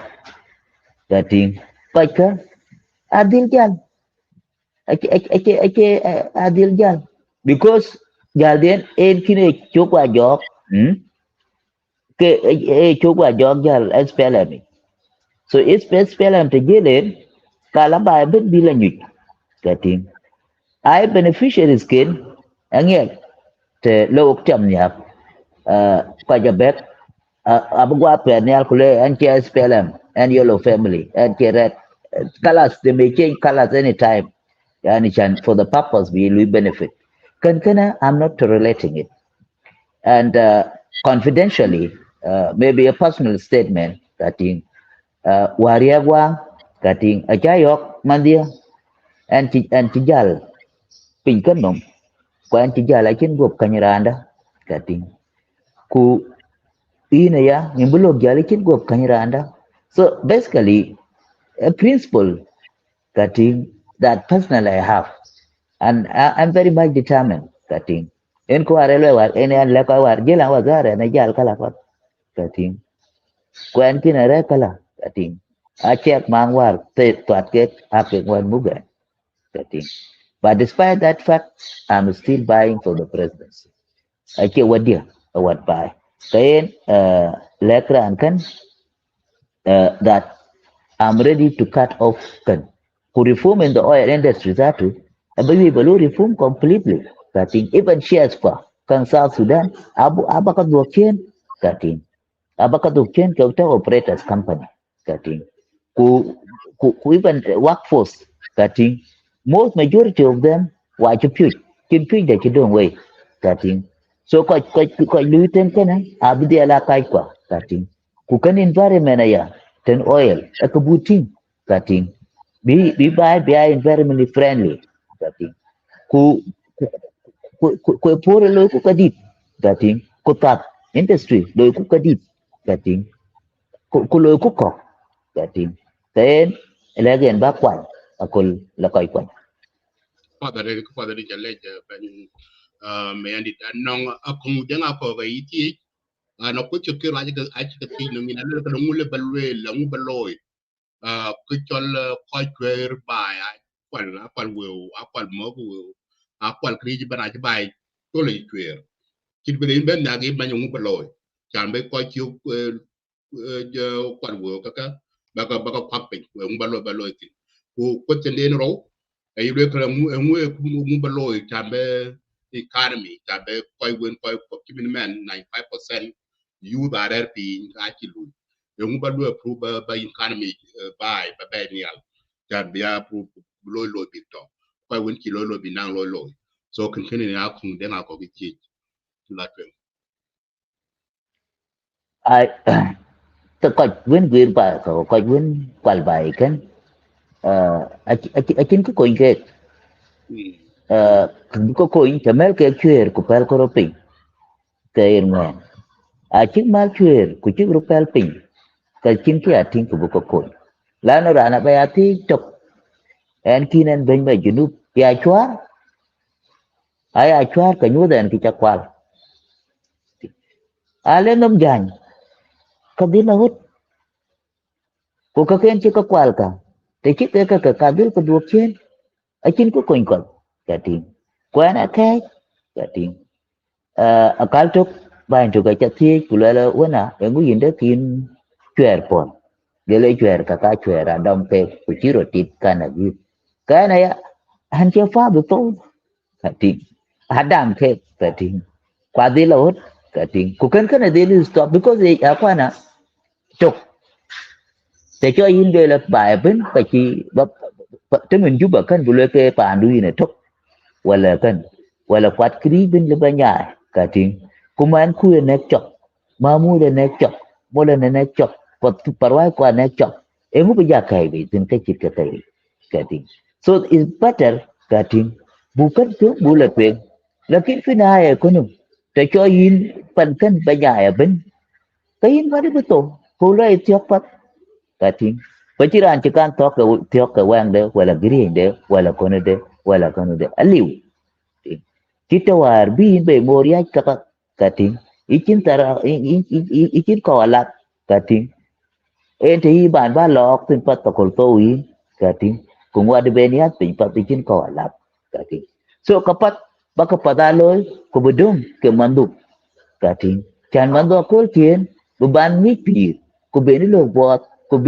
cutting ko adil jan ake adil jan because jalden en kine chokwa jok ke chokwa jok jal SPLM so SPLM te jelen kala ba ben bila nyuj kating ai beneficiaries ken angel te lo cham nyap kwa jabet abugwa penel kule anti SPLM and yellow family and red colors they may change colors anytime yani chan for the purpose we benefit kana I'm not relating it and confidentially maybe a personal statement kating wariagwa kating achayok mandia and tijal pin kanom ko an tijal akin gop kanyaranda kating ku ina ya nimbulo gyali kin gop kanyaranda so basically a principle kating that personally I have and I'm very much determined kating en ko are lo war en an le ko war jela wa gare na jal kala ko kating ko an kin are kala kating I check mangwar to get one muga. But despite that fact, I'm still buying for the presidency. I check what dear, what buy. Then lekran kan that I'm ready to cut off kan. Who reform in the oil industry that too. But we will reform completely. Cutting even shares for kan South Sudan. Abakat working cutting. Abakat working kau operators company cutting. Who even workforce cutting. Most majority of them were to put. Kin put that you don't wait cutting. So quite luitan ka na abdi ala kai kwa cutting. Kukan environment ya ten oil akabuting cutting. Be by environmentally friendly cutting. Ku ku pura lo ku kadit cutting. Ku tap industry lo ku kadit cutting. Ku lo ku kok cutting. Then lagi ba kwan akul la kai kwan. Father challenge ben Mayen dit nong akung denga ko ga iti no ko chukki raja ga achi ka ti no mina le ka ngule balwe la ngu baloy ku chol ko kwer ba ya kwal we akwal mo ko akwal kri ji bana ji bai to le kwer kit be ben na gi banyu ngu baloy chan be ko chu kwal we ka baka kwak pe we ngu baloy ti ko chen den ro ai le ka ngu baloy chan be economy chan be ko wen ko kimin men 95% you that are being actually yung ba lu approve ba economy by nial chan be approve lo bito ko wen ki lo binang lo so kan ken ni akung den ako gi ti la twen Ai ta coi win gwir ba ko coi win kwal bai kan a chin ko coin ke ko coin chamel ke chwer ku pel ko roping ke irma a chin mal chwer ku chi ro pel ping ka chin ki atin ku ko coin la no rana ba ati tok en kinen ben ba junub ya chwar ai a chwar ka nyu den ki cha kwal a le nom jan ka din na hut ku ka ken chi ka kwal ka te chi ke ka dil ka duok chen a chin ko coin ko ka tin kwan a kai ka tin a kal tok bain to ka cha thi ku la wana e ngu yin de kin chwer pon de le chwer ka chwer a dom pe ku chi ro tit ka na gi ka na ya han che fa bu to ka tin a dam ke ka tin kwa de lo ka tin ku kan ka na de li stop because e a kwa na tok te cho yin de la bai ben ka chi ba te min ju ba kan bu le ke pa ndu yin tok wala kwat kri bin le banya ka ting kuman ku ne chok ma mu de ne chok mo le ne chok pot parwai kwa ne chok e mu ja kai bi tin ka chit ka kai ka ting so it's better ka ting bukan tu bulat wen lakin fina ya kunu te cho yin pan kan banya ya ben kayin ma de betul pula itiok pat ka ting Pachiran chikan tiok ka wang de wala green de wala kono de aliu kita war bin be moria kaka kating ikin tara ikin ko alat kating ente hi ban ba lok tin pat to kol to wi kating kung wa de beniat tin pat ikin ko alat kating so kapat baka padaloy ko bedum ke mandu kating chan mando kol kien beban mi pir ko beni lo bot ko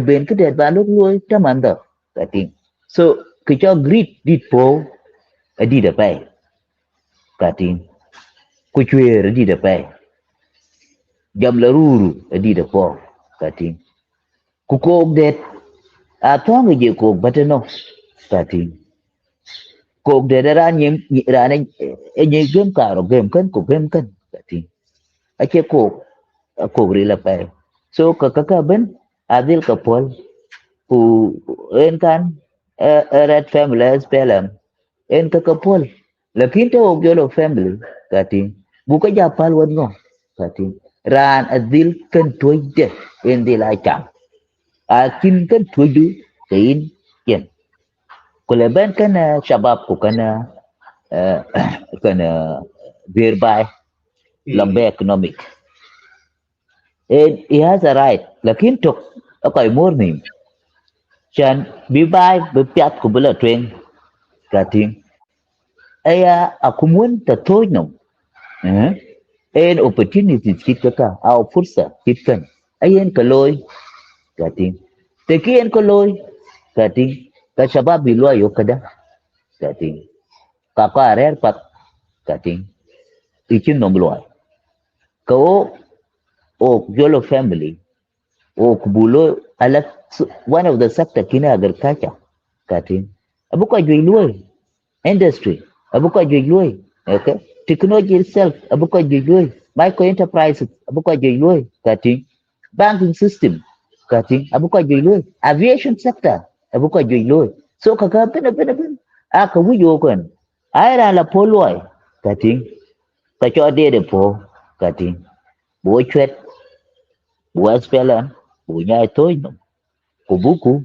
ben ke de ba lo loy ta mando kating so ke cho grit dit po adi da pai kating ku chwer di da pai jam la ruru di da po kating ku ko det a thong je ko bateno kating ko de ra nyem ra ne e nye gem ka ro gem kan kating a che ko ri la pai so ka ben adil ka pol ku en kan red family spelam en ka pol lakin te og yolo family kating bu ka ja pal wan ngo kating ran adil kan toide en dil ai cham a kin kan toidu kain yen ko le ben kan shabab ko kan kan thereby lambe economic and he has a right lakin tok Okay, morning. Chan bi bai bi piat ku bula twing kating. Aya akumun ta toy no. Eh? En opportunity chit ka au fursa chit kan. Ayen kaloi kating. Tekien kaloi kating. Ka shabab bilwa yo kada kating. Ka arer pat kating. Ikin nom loy. Ka o yolo family o kubulo ala one of the sector kina agriculture kating. Abu ko jwe industry abuko jojloy okay technology itself abuko jojloy micro enterprises abuko jojloy kati banking system kati abuko jojloy aviation sector abuko jojloy so kaka ben aka wuyo kon aira la poloi kati ka cho de po kati bo chwet bo spela bo nyai toy no ko buku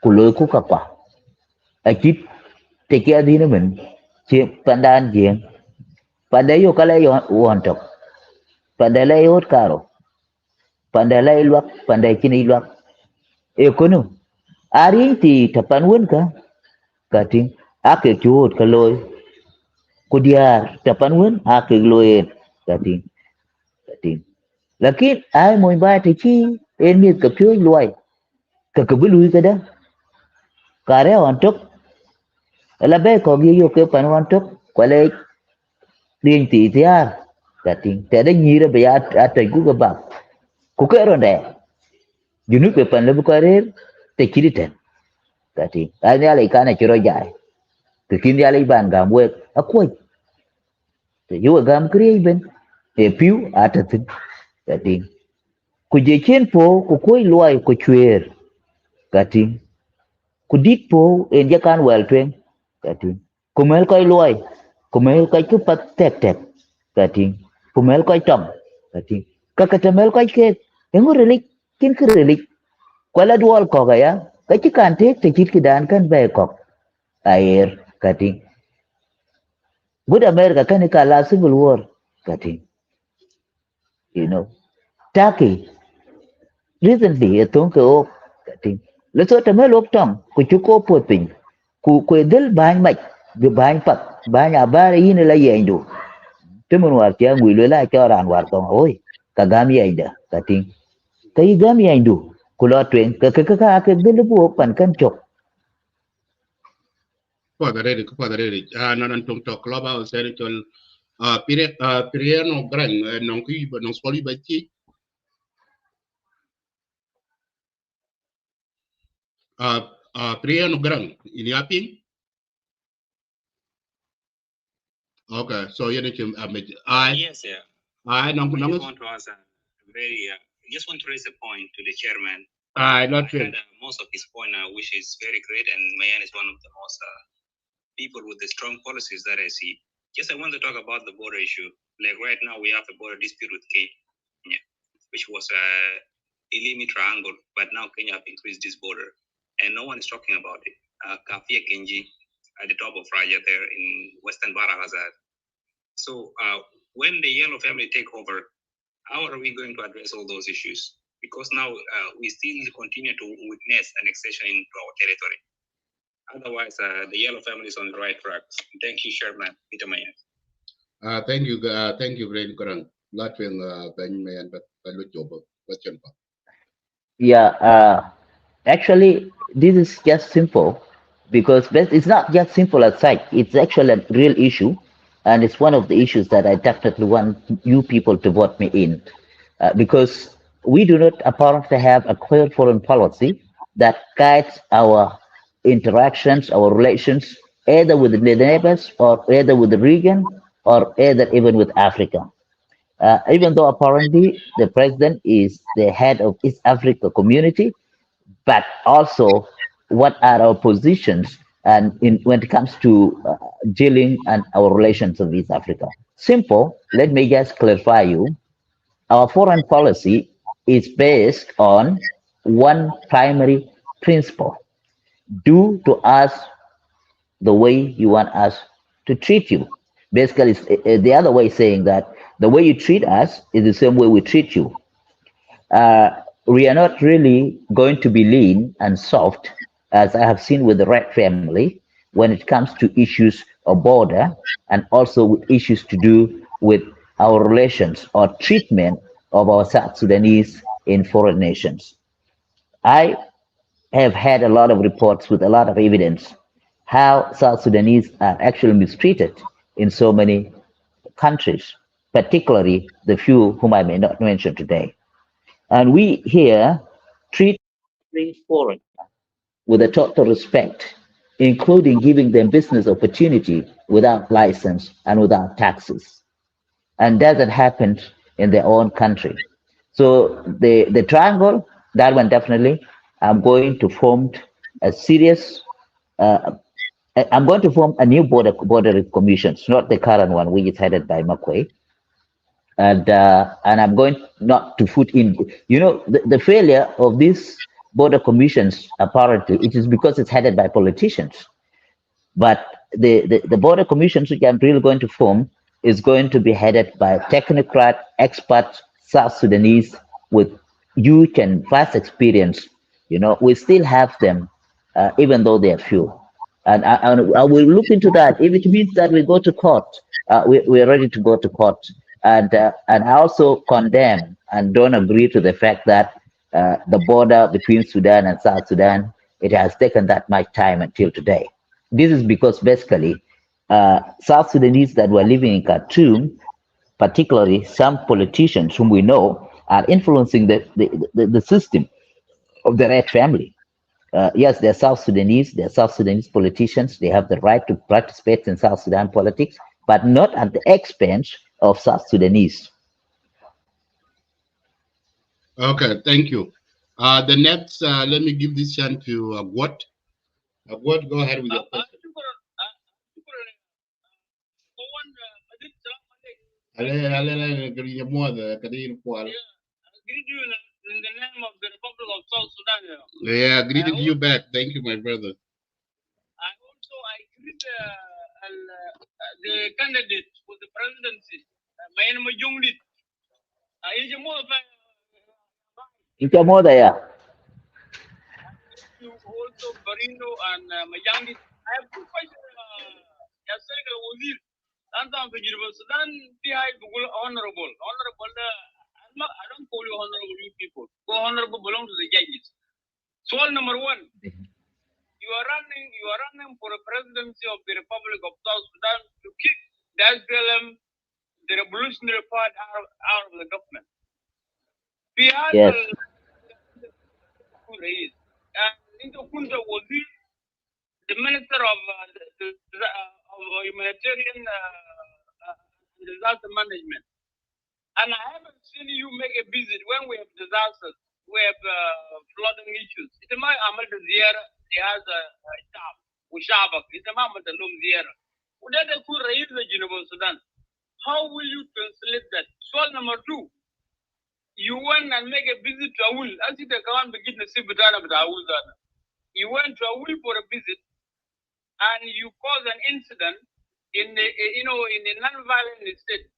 ko loy ku kapa akit te kia di na mình chi pandan jeng pandai yo kala yo wontok pandai la yo karo pandai la ilwak pandai chini ilwak e kono ari ti tapan won ka kating ake chuot kaloy kudiar tapan won ake loyen kating kating lakin ai moy ba te chi en mi ka pyo loy ka bulu ka da kare wontok la be ko gi yo ke pan wontok kwale ding ti tiar kating te da nyira be ya ata gu ga ba ku ke ronde junub be pan le bu ka rer te chiri ten kati ani ala ikana chiro jai to kindi ala iban gam we akoi te yo gam kriye ben e piu atatin kati ku je chen po ku koi loy ku chwer kati ku dit po en ja kan wel twen kati ku mel koi loy ku mel koi ku pat tek tek kati ku mel koi tom kati ka mel koi ke engo relik kin relik kwala dual ko ga ya ka ci kan tek te chit ki dan kan be ko air kati good America kan ka la civil war kati you know Turkey recently etong ko kati le so te mel ok tom ku chu ko po pin ku dil ban mach bi ban pat ban abare yin la yendu te mun war ya ngui le la cho ran war ko oi ka gam yenda kati kai gam yendu ku lo twen ka dil bu pan kan chok Ko da rede nanan tong to club spiritual pire no gran non ki non soli bacci pire no gran ini apin. Okay, so you need to I Yes, yeah. I non I non just want to ask a very, just want to raise a point to the chairman. not I heard most of his point, which is very great, and Mayan is one of the most people with the strong policies that I see. Yes, I want to talk about the border issue. Like right now, we have a border dispute with Kenya, which was a Ilimi triangle, but now Kenya have increased this border, and no one is talking about it. Kafia Kenji at the top of Raja there in Western Barahazad. So when the Yellow family take over, how are we going to address all those issues? Because now we still continue to witness annexation into our territory. Otherwise, the Yellow family is on the right track. Thank you, Chairman Peter Mayen. thank you Brain Kurang. Latwing Ben Mayan but job question. yeah actually this is just simple because it's not just simple as such. It's actually a real issue, and it's one of the issues that I definitely want you people to vote me in, because we do not apparently have a clear foreign policy that guides our interactions, our relations, either with the neighbors or either with the region or either even with Africa. Even though apparently the president is the head of East Africa community, but also what are our positions and when it comes to dealing and our relations with East Africa. Simple. Let me just clarify you. Our foreign policy is based on one primary principle: do to us the way you want us to treat you. Basically, the other way saying that the way you treat us is the same way we treat you. Uh, we are not really going to be lean and soft, as I have seen with the Red family, when it comes to issues of border and also with issues to do with our relations or treatment of our South Sudanese in foreign nations. I have had a lot of reports with a lot of evidence how South Sudanese are actually mistreated in so many countries, particularly the few whom I may not mention today. And we here treat foreign with a total respect, including giving them business opportunity without license and without taxes. And doesn't happen in their own country. So the triangle, that one definitely, I'm going to form a serious, I'm going to form a new border commissions, not the current one, which is headed by McQuay. And I'm going not to put in, the failure of these border commissions, apparently, it is because it's headed by politicians. But the border commissions which I'm really going to form is going to be headed by technocrat, expert South Sudanese with huge and vast experience. We still have them, even though they are few. And I will look into that. If it means that we go to court, we are ready to go to court. And I also condemn and don't agree to the fact that the border between Sudan and South Sudan, it has taken that much time until today. This is because basically South Sudanese that were living in Khartoum, particularly some politicians whom we know are influencing the system of the Red family. Yes, they're South Sudanese politicians. They have the right to participate in South Sudan politics, but not at the expense of South Sudanese. Okay, thank you. The next, let me give this chance to What. What? Go ahead with your question. In the name of the Republic of South Sudan. Yeah, greeted you back. Thank you, my brother. I greet the candidate for the presidency, Mayen Majongdit. Yeah. You also Barino and Majongdit. I have two questions. Sudan, honorable. I don't call you honorable, you people. Go honorable belong to the judges. Soal number one. You are running for a presidency of the Republic of South Sudan to kick the SPLM, the revolutionary part out of the government. Yes. And Kunta was the minister of humanitarian disaster management. And I haven't seen you make a visit when we have disasters, we have flooding issues. It's my Amal Zierra, he has a staff, Ushabak, it's a Mamat Alum Zierra. Udada could raise the Geneva Sudan. How will you translate that? Soal number two, you went and make a visit to Awul. As it can't begin to see Butana with Awul. You went to Awul for a visit and you caused an incident in the, in a non-violent state.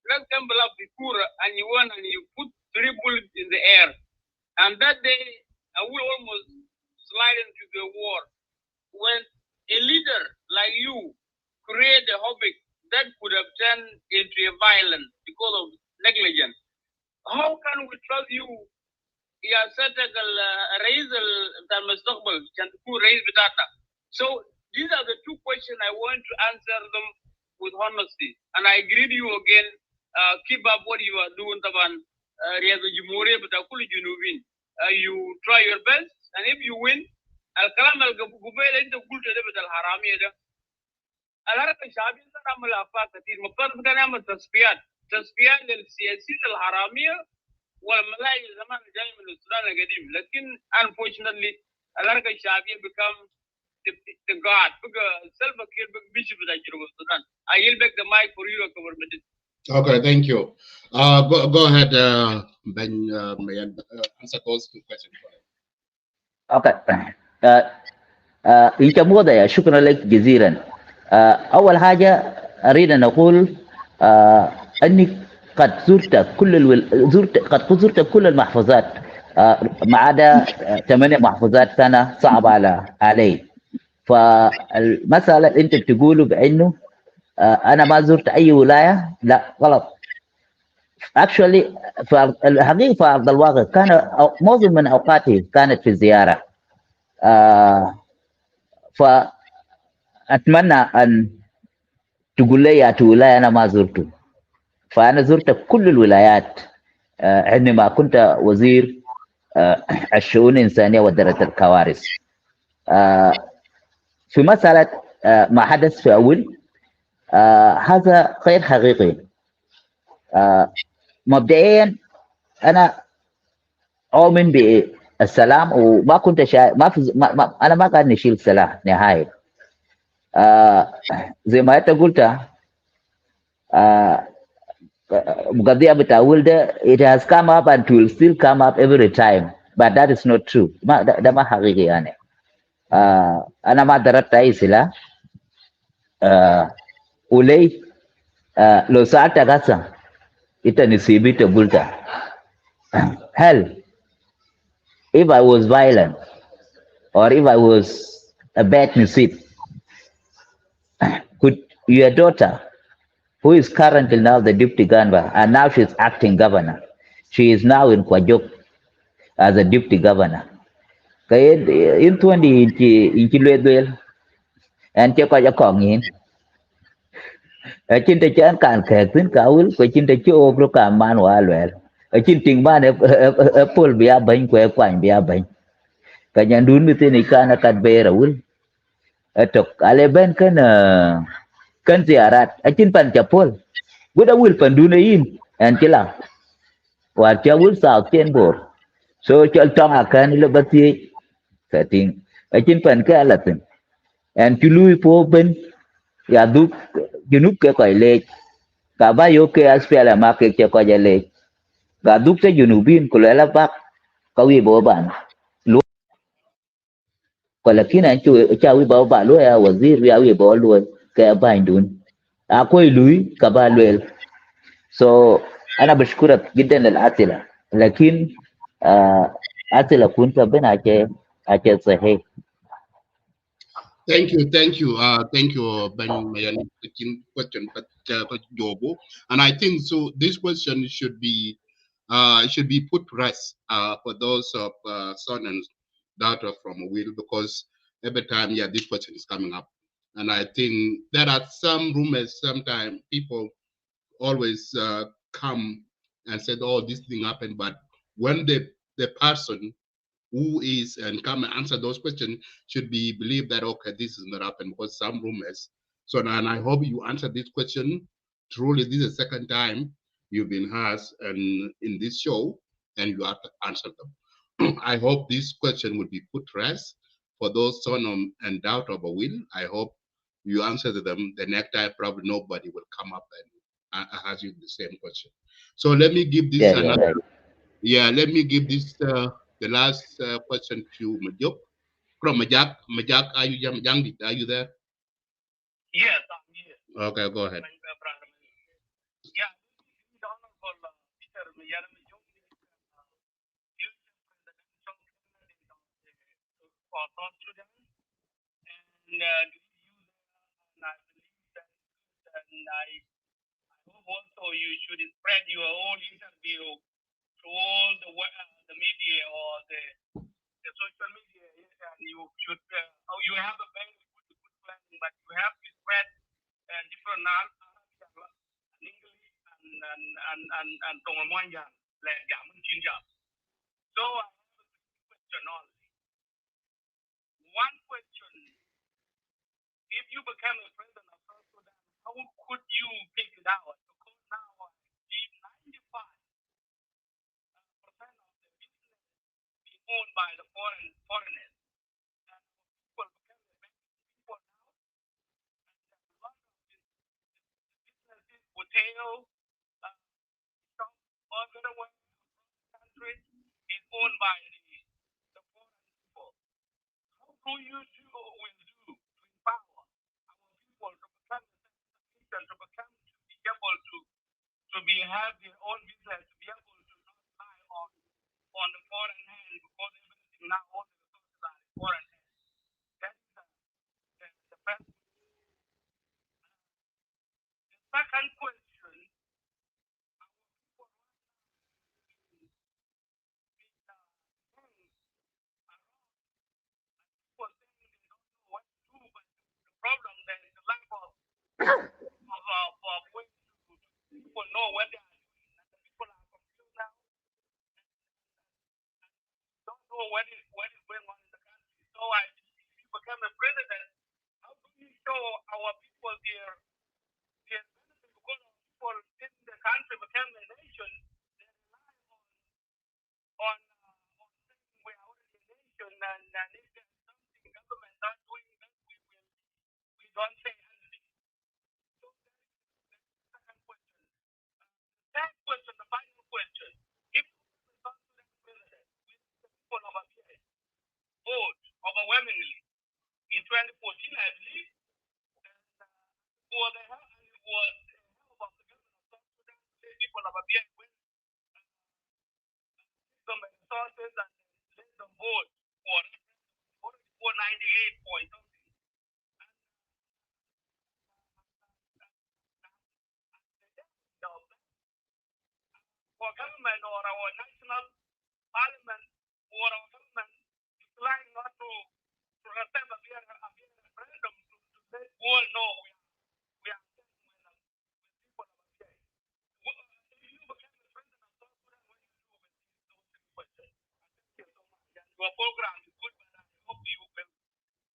Let's gamble up the Kura and you went and you put 3 bullets in the air. And that day, I will almost slide into the war. When a leader like you create a havoc that could have turned into a violence because of negligence, how can we trust you? So these are the two questions I want to answer them with honesty. And I greet you again. Keep up what you are doing, Taban. You try your best, and if you win, الكلام القبيل انت قلت ده بتاع الحراميه ده الحركه الشعبيه ده عمل افاق كثير مفترض كان يعمل تصفيات للسياسيين الحراميه والملاهي زمان جاي من السودان القديم لكن unfortunately الحركه الشعبيه become the god بقى سلف كير بيجي بتاع جنوب السودان. I yield back the mic for you, government. Okay, thank you. Go ahead, Ben. Answer those two questions. Okay. انت موضع شكرا لك جزيلا. اول حاجه اريد ان اقول اني قد زرت كل قد زرت كل المحافظات ما عدا 8 محافظات كان صعب علي. فالمسألة أنت بتقوله بأنه أنا ما زرت أي ولاية، لا غلط. actually الحقيقة في أرض الواقع كان معظم من أوقاتي كانت في الزيارة. فأتمنى أن تقول لي يا ولاية أنا ما زرته. فأنا زرت كل الولايات عندما كنت وزير الشؤون الإنسانية وإدارة الكوارث. في مسألة ما حدث في أول هذا غير حقيقي. مبدئيا أنا أؤمن بالسلام، وما كنت ما في أنا ما قاعد نشيل سلاح نهائي. زي ما أنت قلت قضية بتاع ده it has come up and will still come up every time, but that is not true. ده ما حقيقي يعني. أنا ما ضربت أي سلاح. ولي لو سألتك هسه أنت نسيبي قلت هل if I was violent or if I was a bad Nasib, could your daughter, who is currently now the deputy governor and now she's acting governor, she is now in Kwajuk as a deputy governor. Kaya in 20 inchi lwedwel and che kwa jakong yin. Chin te chan kan kek tin ka wil ko chin te chu pro ka man wa lwel. Chin ting ban e pol bia ban ko e kwan bia ban. Ka nyan dun mi tin ka na kat be ra wil. Tok ale ben kan ziarat chin pan chapol. Guda wil pan dun e yin and chila. Wa cha wil sa chen bor. So chal tong akan le bati ka ting. Chin pan ka la tin. And chului po ben ya duk junub ke ko le ka ba yo ke aspela ma ke che ko le ga duk te junubin ko la bak ka wi bo ban lu ko la kina chu cha wi bo ba lu ya wazir ya wi bo lu ke ba indun a ko lui ka ba lu. So انا بشكرك جدا للاسئله، لكن اسئله كنت بين اجي صحيح. Thank you, thank you, Ben Mayen. Question, but Jobo, and I think so. This question should be put to rest for those of son and daughter from Will, because every time, yeah, this question is coming up, and I think there are some rumors. Sometimes people always come and said, "Oh, this thing happened," but when the person who is and come and answer those questions should be believed that okay, this is not happened because some rumors. So and I hope you answer this question truly. This is the second time you've been asked and in this show and you have to answer them. I hope this question will be put to rest for those son and doubt of a will. I hope you answer them. The next time probably nobody will come up and ask you the same question. So let me give this another. Yeah, let me give this the last question to Majok from Majak, are you Majongdit? Are you there? Yes, I'm here. Okay, go ahead. Yeah, the Honorable Peter Mayen Majongdit, future presidential candidate for South Sudan, and and I believe that, and I hope also you should spread your own interview to all the media or the social media, and you should you have a very good planning, but you have to spread different English and Tongomanya like Yaman Chinja. So I have a question only. One question: if you become a president of South Sudan, how could you pick it out? Because now I believe 95% of the business being owned by the foreigners. And people become the best people now. And a lot of the businesses, hotel, shop, all the way country is owned by the foreign people. How do you will do to empower our people to become self-sufficient, to become to be able to be have their own business, to be able to not rely on the foreign now all the resources are in foreign hands. That's the first. The second question, people saying they don't know what to do, but the problem there is the lack of ways to people know what they are doing. And the people are confused now, don't know what is going on in the country. So if you become a president, how do you show our people their benefit? Because people in the country become a nation, they rely on saying we are already a nation, and if there's something government not doing, then we don't say anything. So that's the second question. Third question, the final question. If you become the president, will the people of Abia vote overwhelmingly in 2014, I believe, for the help of the government of South Sudan, the people of Abia will some resources and let them vote for 98 point something. For government or our national parliament or our government decline not to accept a referendum to let all know we are with people of Abia. If you become the president of South Sudan, what do you do with those three questions? Thank you so much. And your program is good, but I hope you will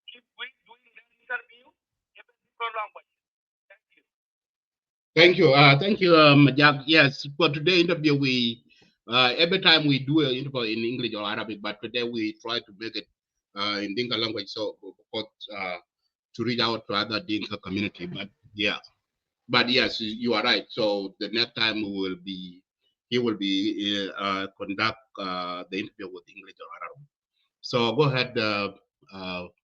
keep doing that interview even for language. Thank you. Thank you, Jack. Yes, for today interview, we every time we do an interview in English or Arabic, but today we try to make it in Dinka language, so to reach out to other Dinka community. But yeah, but yes, you are right. So the next time he will be conduct the interview with English or Arabic. So go ahead,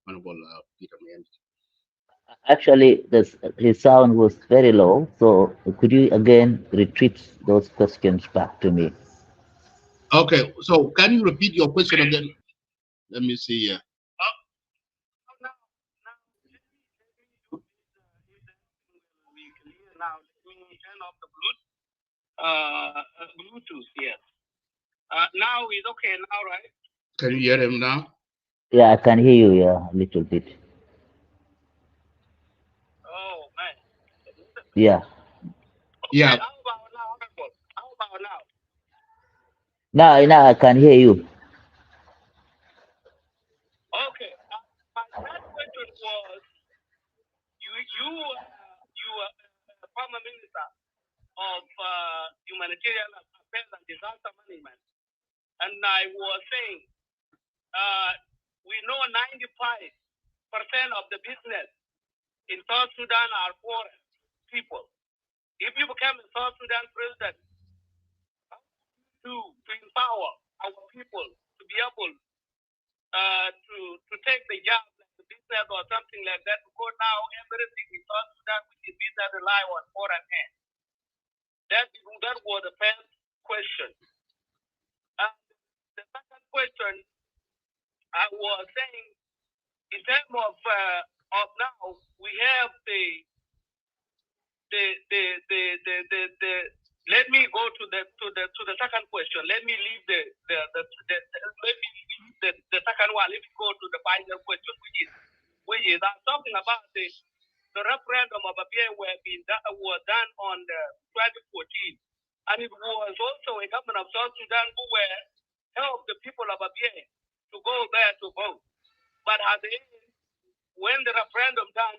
Honorable Peter Mayen. Actually, his sound was very low. So could you again repeat those questions back to me? Okay, so can you repeat your question again? Let me see here. Now let me turn off the Bluetooth. Yes. Now it's okay now, right? Can you hear him now? Yeah, I can hear you. Yeah, a little bit. Oh man. Yeah. Yeah. How about now? How about now? Now I can hear you. Okay. My first question was you are former minister of humanitarian affairs and disaster management, and I was saying we know 95% of the business in South Sudan are foreign people. If you become a South Sudan president, to empower our people to be able to take the job like the business or something like that, because now everything in South Sudan which is business rely on foreign hands. That was the first question. The second question I was saying, in terms of now we have the let me go to the second question. Let me leave the second one. Let me go to the final question, which is I'm talking about the referendum of Abia was done on 2014, and it was also a government of South Sudan who were help the people of Abia to go there to vote. But at the end, when the referendum done,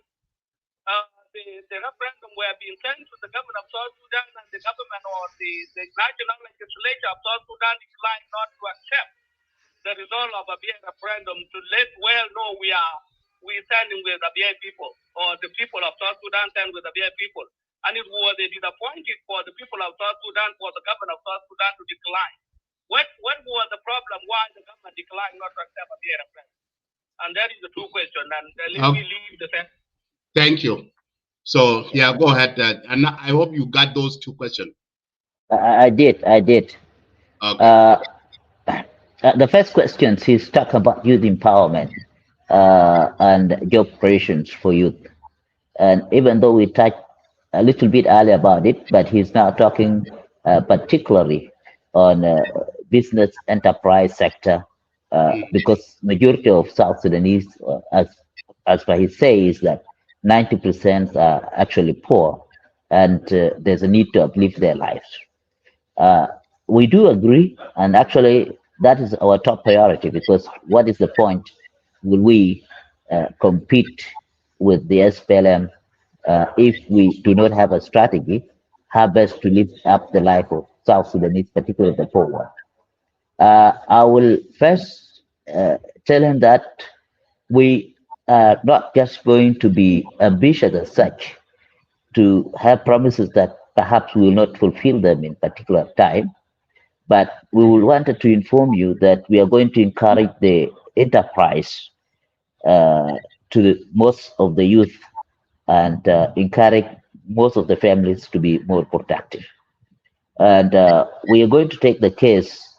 the referendum were being sent to the government of South Sudan, and the government or the national legislature of South Sudan declined not to accept the result of a referendum to let well know we standing with the BA people, or the people of South Sudan stand with the BA people. And it was disappointed for the people of South Sudan, for the government of South Sudan to decline. What was the problem? Why the government declined not to accept a BA referendum? And that is the two questions. And let me leave the second. Thank you. So yeah, go ahead, and I hope you got those two questions. I did. Okay. The first question, he's talking about youth empowerment and job creations for youth. And even though we touched a little bit earlier about it, but he's now talking particularly on business enterprise sector because majority of South Sudanese, as he says, that 90% are actually poor, and there's a need to uplift their lives. Uh, we do agree, and actually that is our top priority because what is the point? Will we compete with the SPLM if we do not have a strategy how best to lift up the life of South Sudanese, particularly the poor one? I will first tell him that we are not just going to be ambitious as such to have promises that perhaps we will not fulfill them in particular time, but we will wanted to inform you that we are going to encourage the enterprise to most of the youth and encourage most of the families to be more productive. And we are going to take the case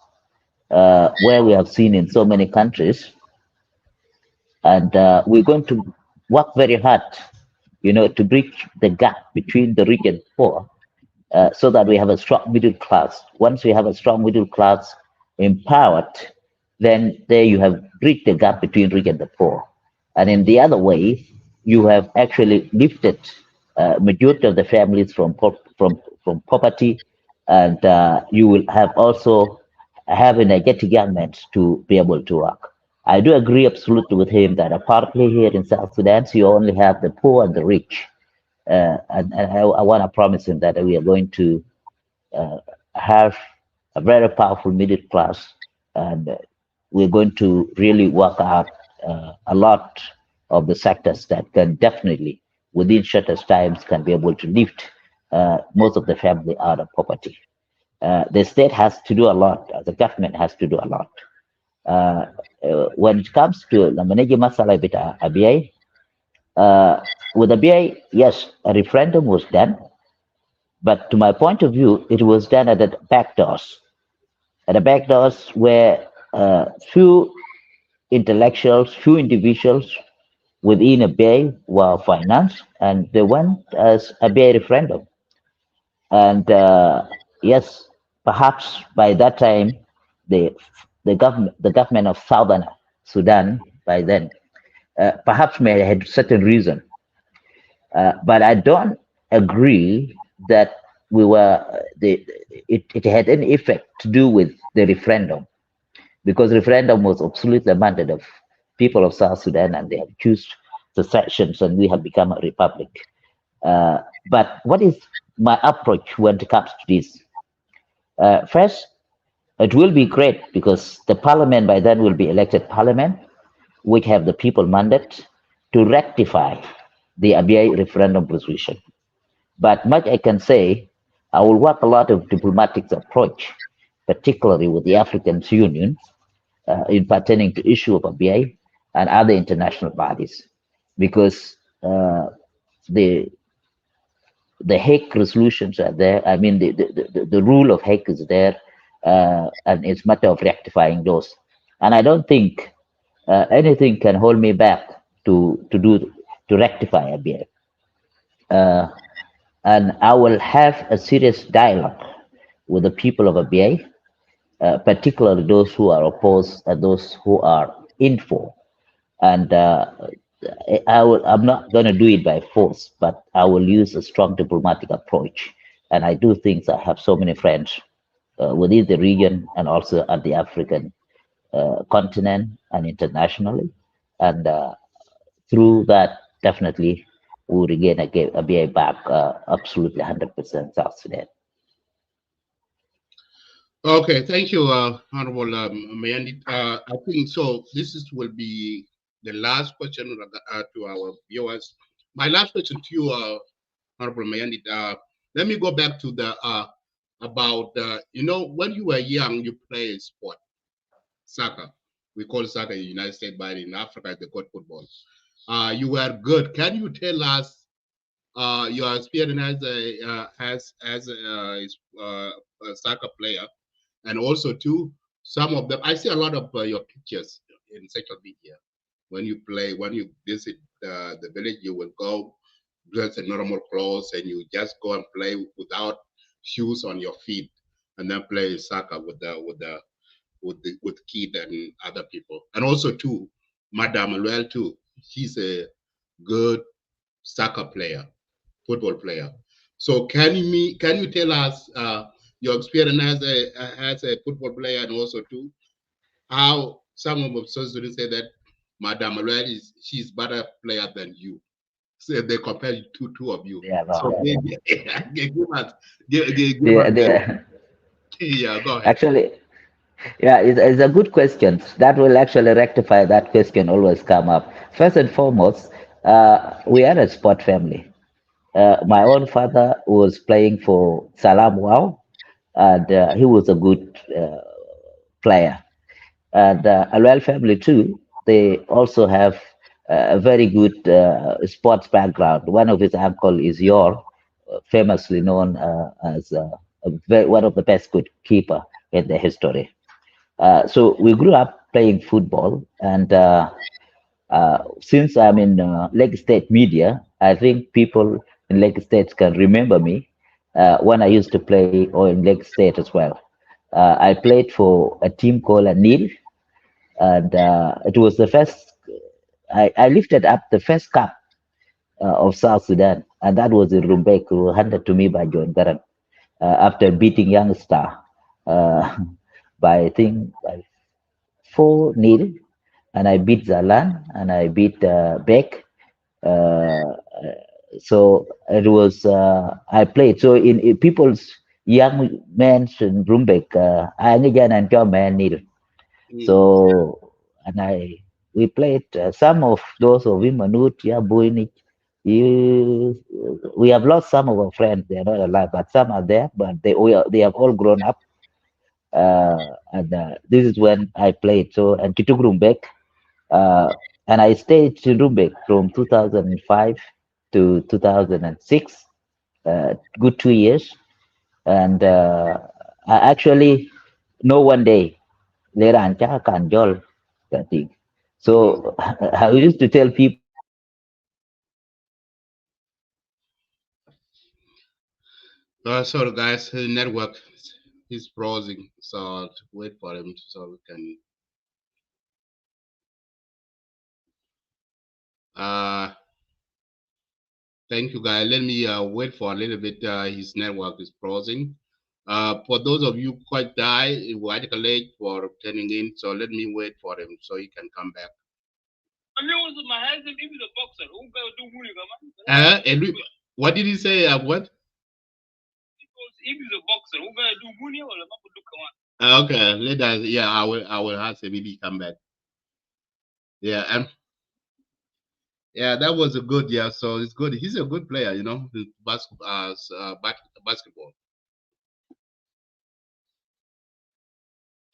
where we have seen in so many countries, and we're going to work very hard, to bridge the gap between the rich and poor, so that we have a strong middle class. Once we have a strong middle class empowered, then there you have bridged the gap between rich and the poor. And in the other way, you have actually lifted majority of the families from poverty, and you will have also have energetic young men to be able to work. I do agree absolutely with him that apparently here in South Sudan, you only have the poor and the rich. And I want to promise him that we are going to uh, have a very powerful middle class, and we're going to really work out a lot of the sectors that can definitely, within shortest times, can be able to lift most of the family out of poverty. The state has to do a lot. The government has to do a lot. When it comes to the managing masala bit ABI, with ABI, yes, a referendum was done, but to my point of view, it was done at the back doors. At the back doors where few intellectuals, few individuals within a bay were financed, and they went as a bay referendum. And yes, perhaps by that time, the the government of Southern Sudan by then perhaps may have had certain reason, but I don't agree that we were it had any effect to do with the referendum, because referendum was absolutely a mandate of people of South Sudan, and they have choose secessions, and we have become a republic. But what is my approach when it comes to this? First, it will be great because the parliament by then will be elected parliament, which have the people mandate to rectify the ABI referendum resolution. But much I can say, I will work a lot of diplomatic approach, particularly with the African Union, in pertaining to issue of ABI and other international bodies, because the Hague resolutions are there. I mean, the rule of Hague is there, and it's matter of rectifying those. And I don't think anything can hold me back to rectify ABI. And I will have a serious dialogue with the people of ABI, particularly those who are opposed and those who are in for. And I'm not going to do it by force, but I will use a strong diplomatic approach. And I do think I have so many friends within the region and also at the African continent and internationally. And through that, definitely we'll regain a BA back absolutely 100% South Sudan. Okay, thank you, Honorable Mayen. I think so. Will be the last question to our viewers. My last question to you, Honorable Mayen. Let me go back to the about when you were young, you play sport, soccer. We call soccer in the United States, but in Africa they call football. You were good. Can you tell us your experience as a soccer player? And also too, some of them, I see a lot of your pictures in social media. When you play, when you visit the village, you will go dress in normal clothes and you just go and play without shoes on your feet, and then play soccer with kid and other people. And also too, Madame Manuel too. She's a good soccer player, football player. So can you tell us your experience as a football player, and also too how some of us say that Madame Manuel she's better player than you. So they compare two of you. Yeah, So no. give us give They, us they, yeah, go ahead. actually, yeah, it's a good question. That will actually rectify that question always come up. First and foremost, we are a sport family. My own father was playing for Salam Wow, and he was a good player. And Alwell family too, they also have a very good sports background. One of his uncle is Yor, famously known as one of the best good keeper in the history. So we grew up playing football, and since I'm in Lake State media, I think people in Lake State can remember me when I used to play or in Lake State as well. I played for a team called Anil, and it was the first. I lifted up the first cup of South Sudan, and that was in Rumbek, handed to me by John Garang after beating Young Star by I think by 4-0, and I beat Zalan and I beat Beck. Uh, so it was I played. So in people's young men in Rumbek, I again and John Nil. So and I we played some of those of Imanut, Yabuini. You, we have lost some of our friends. They are not alive, but some are there. But they have all grown up. And this is when I played. So and Kituk Rumbek, and I stayed in Rumbek from 2005 to 2006. Good 2 years, and I actually know one day later on Kanjol, I think. So I used to tell people Sorry guys, his network is frozen, so wait for him so we can. Uh, Thank you guys. Let me wait for a little bit. His network is frozen. For those of you quite die, white college for turning in, so let me wait for him so he can come back. What did he say? What? If he's a boxer, who gonna do Guni or Okay, let us. Yeah, I will ask him if he come back. Yeah, and yeah, that was a good. Yeah, so it's good. He's a good player, you know, basketball.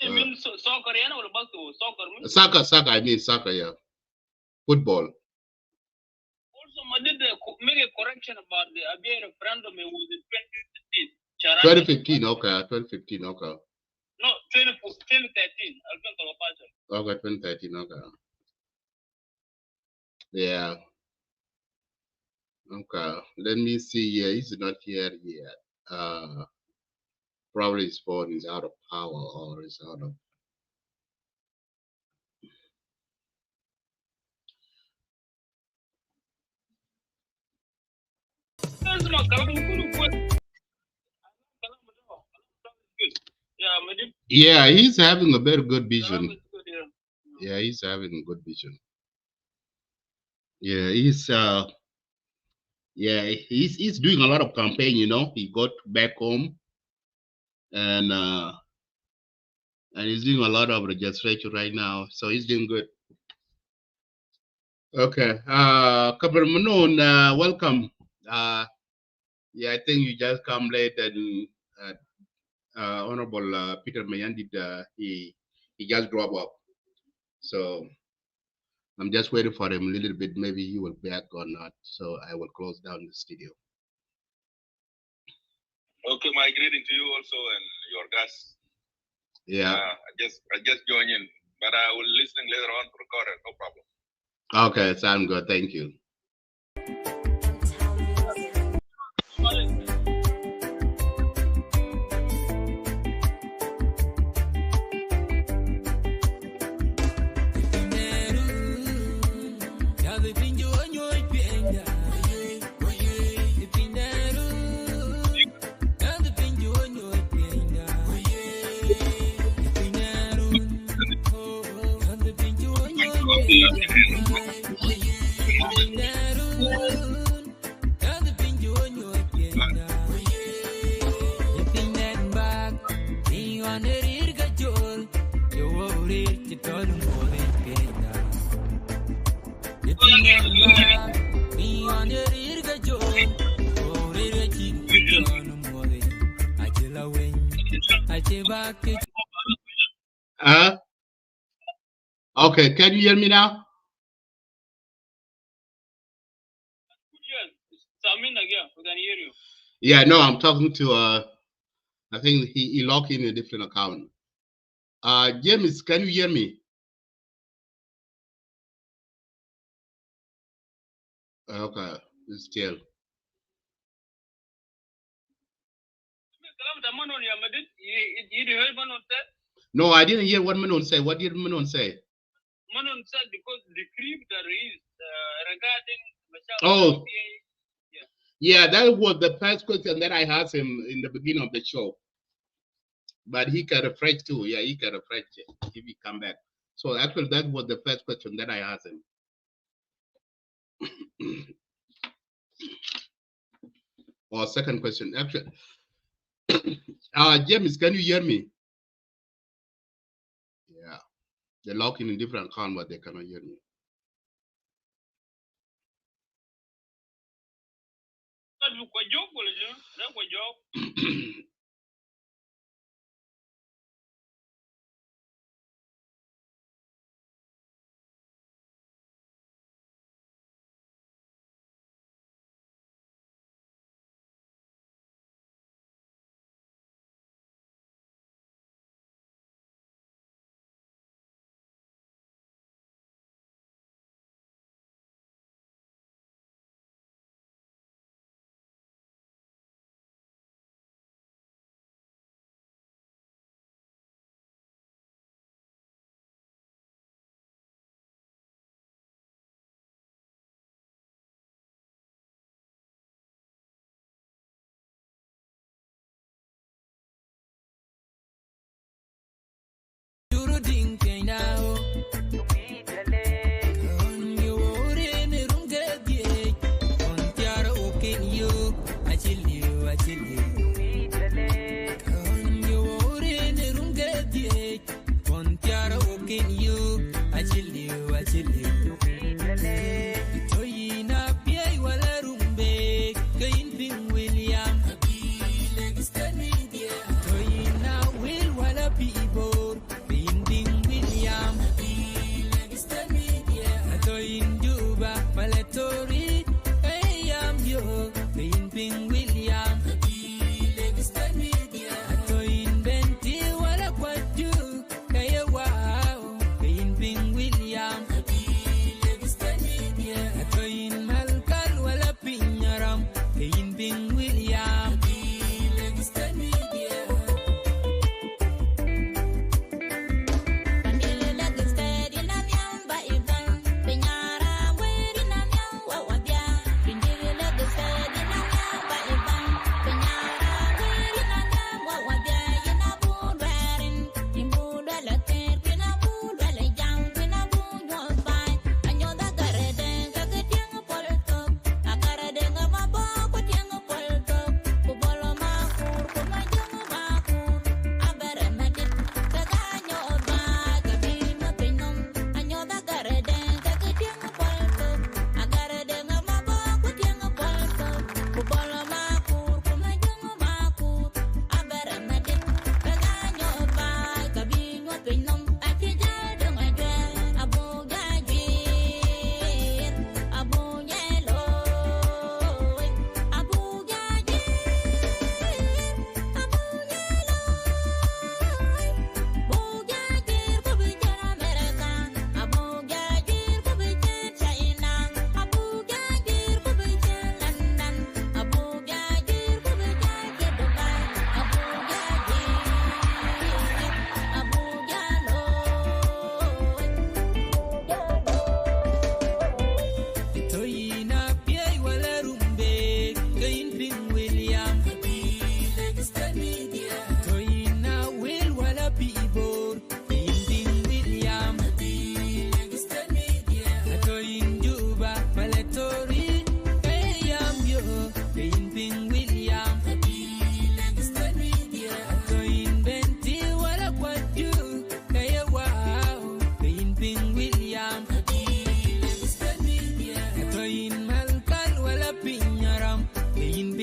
You mean soccer, or basketball? Soccer. I mean soccer. Yeah, football. Also, I did make a correction about the Abia referendum. It was in 2015. Okay, 2015. Okay. No, 2013. Okay, 2013. Okay. Yeah. Okay. Let me see. Yeah, he's not here yet. Probably his phone is out of power or is out of. Yeah, he's having a very good vision. Yeah, he's having a good vision. Yeah, he's doing a lot of campaign, you know. He got back home and he's doing a lot of registration right now. So he's doing good. Okay. Kabar Manon, welcome. Yeah, I think you just come late and Honorable Peter Mayandit, he just drop off. So I'm just waiting for him a little bit. Maybe he will be back or not. So I will close down the studio. Okay, my greeting to you also and your guests. Yeah. I just join in, but I will listen later on to record it. No problem. Okay, sound good. Thank you. Okay, can you hear me now? Yes, Samin again. We can hear you. Yeah, no, I'm talking to I think he logged in a different account. James, can you hear me? Okay, still. No, I didn't hear what Manon said. What did Manon say? Manon said because the decree there is regarding Oh, yeah, that was the first question that I asked him in the beginning of the show. But he can refresh too. Yeah, he can refresh if he come back. So actually, that was the first question that I asked him. Or second question, actually. James, can you hear me? Yeah, they log in a different account, but they cannot hear me.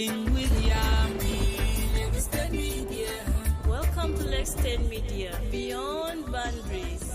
Ping William. Welcome to Lake State Media, Beyond Boundaries.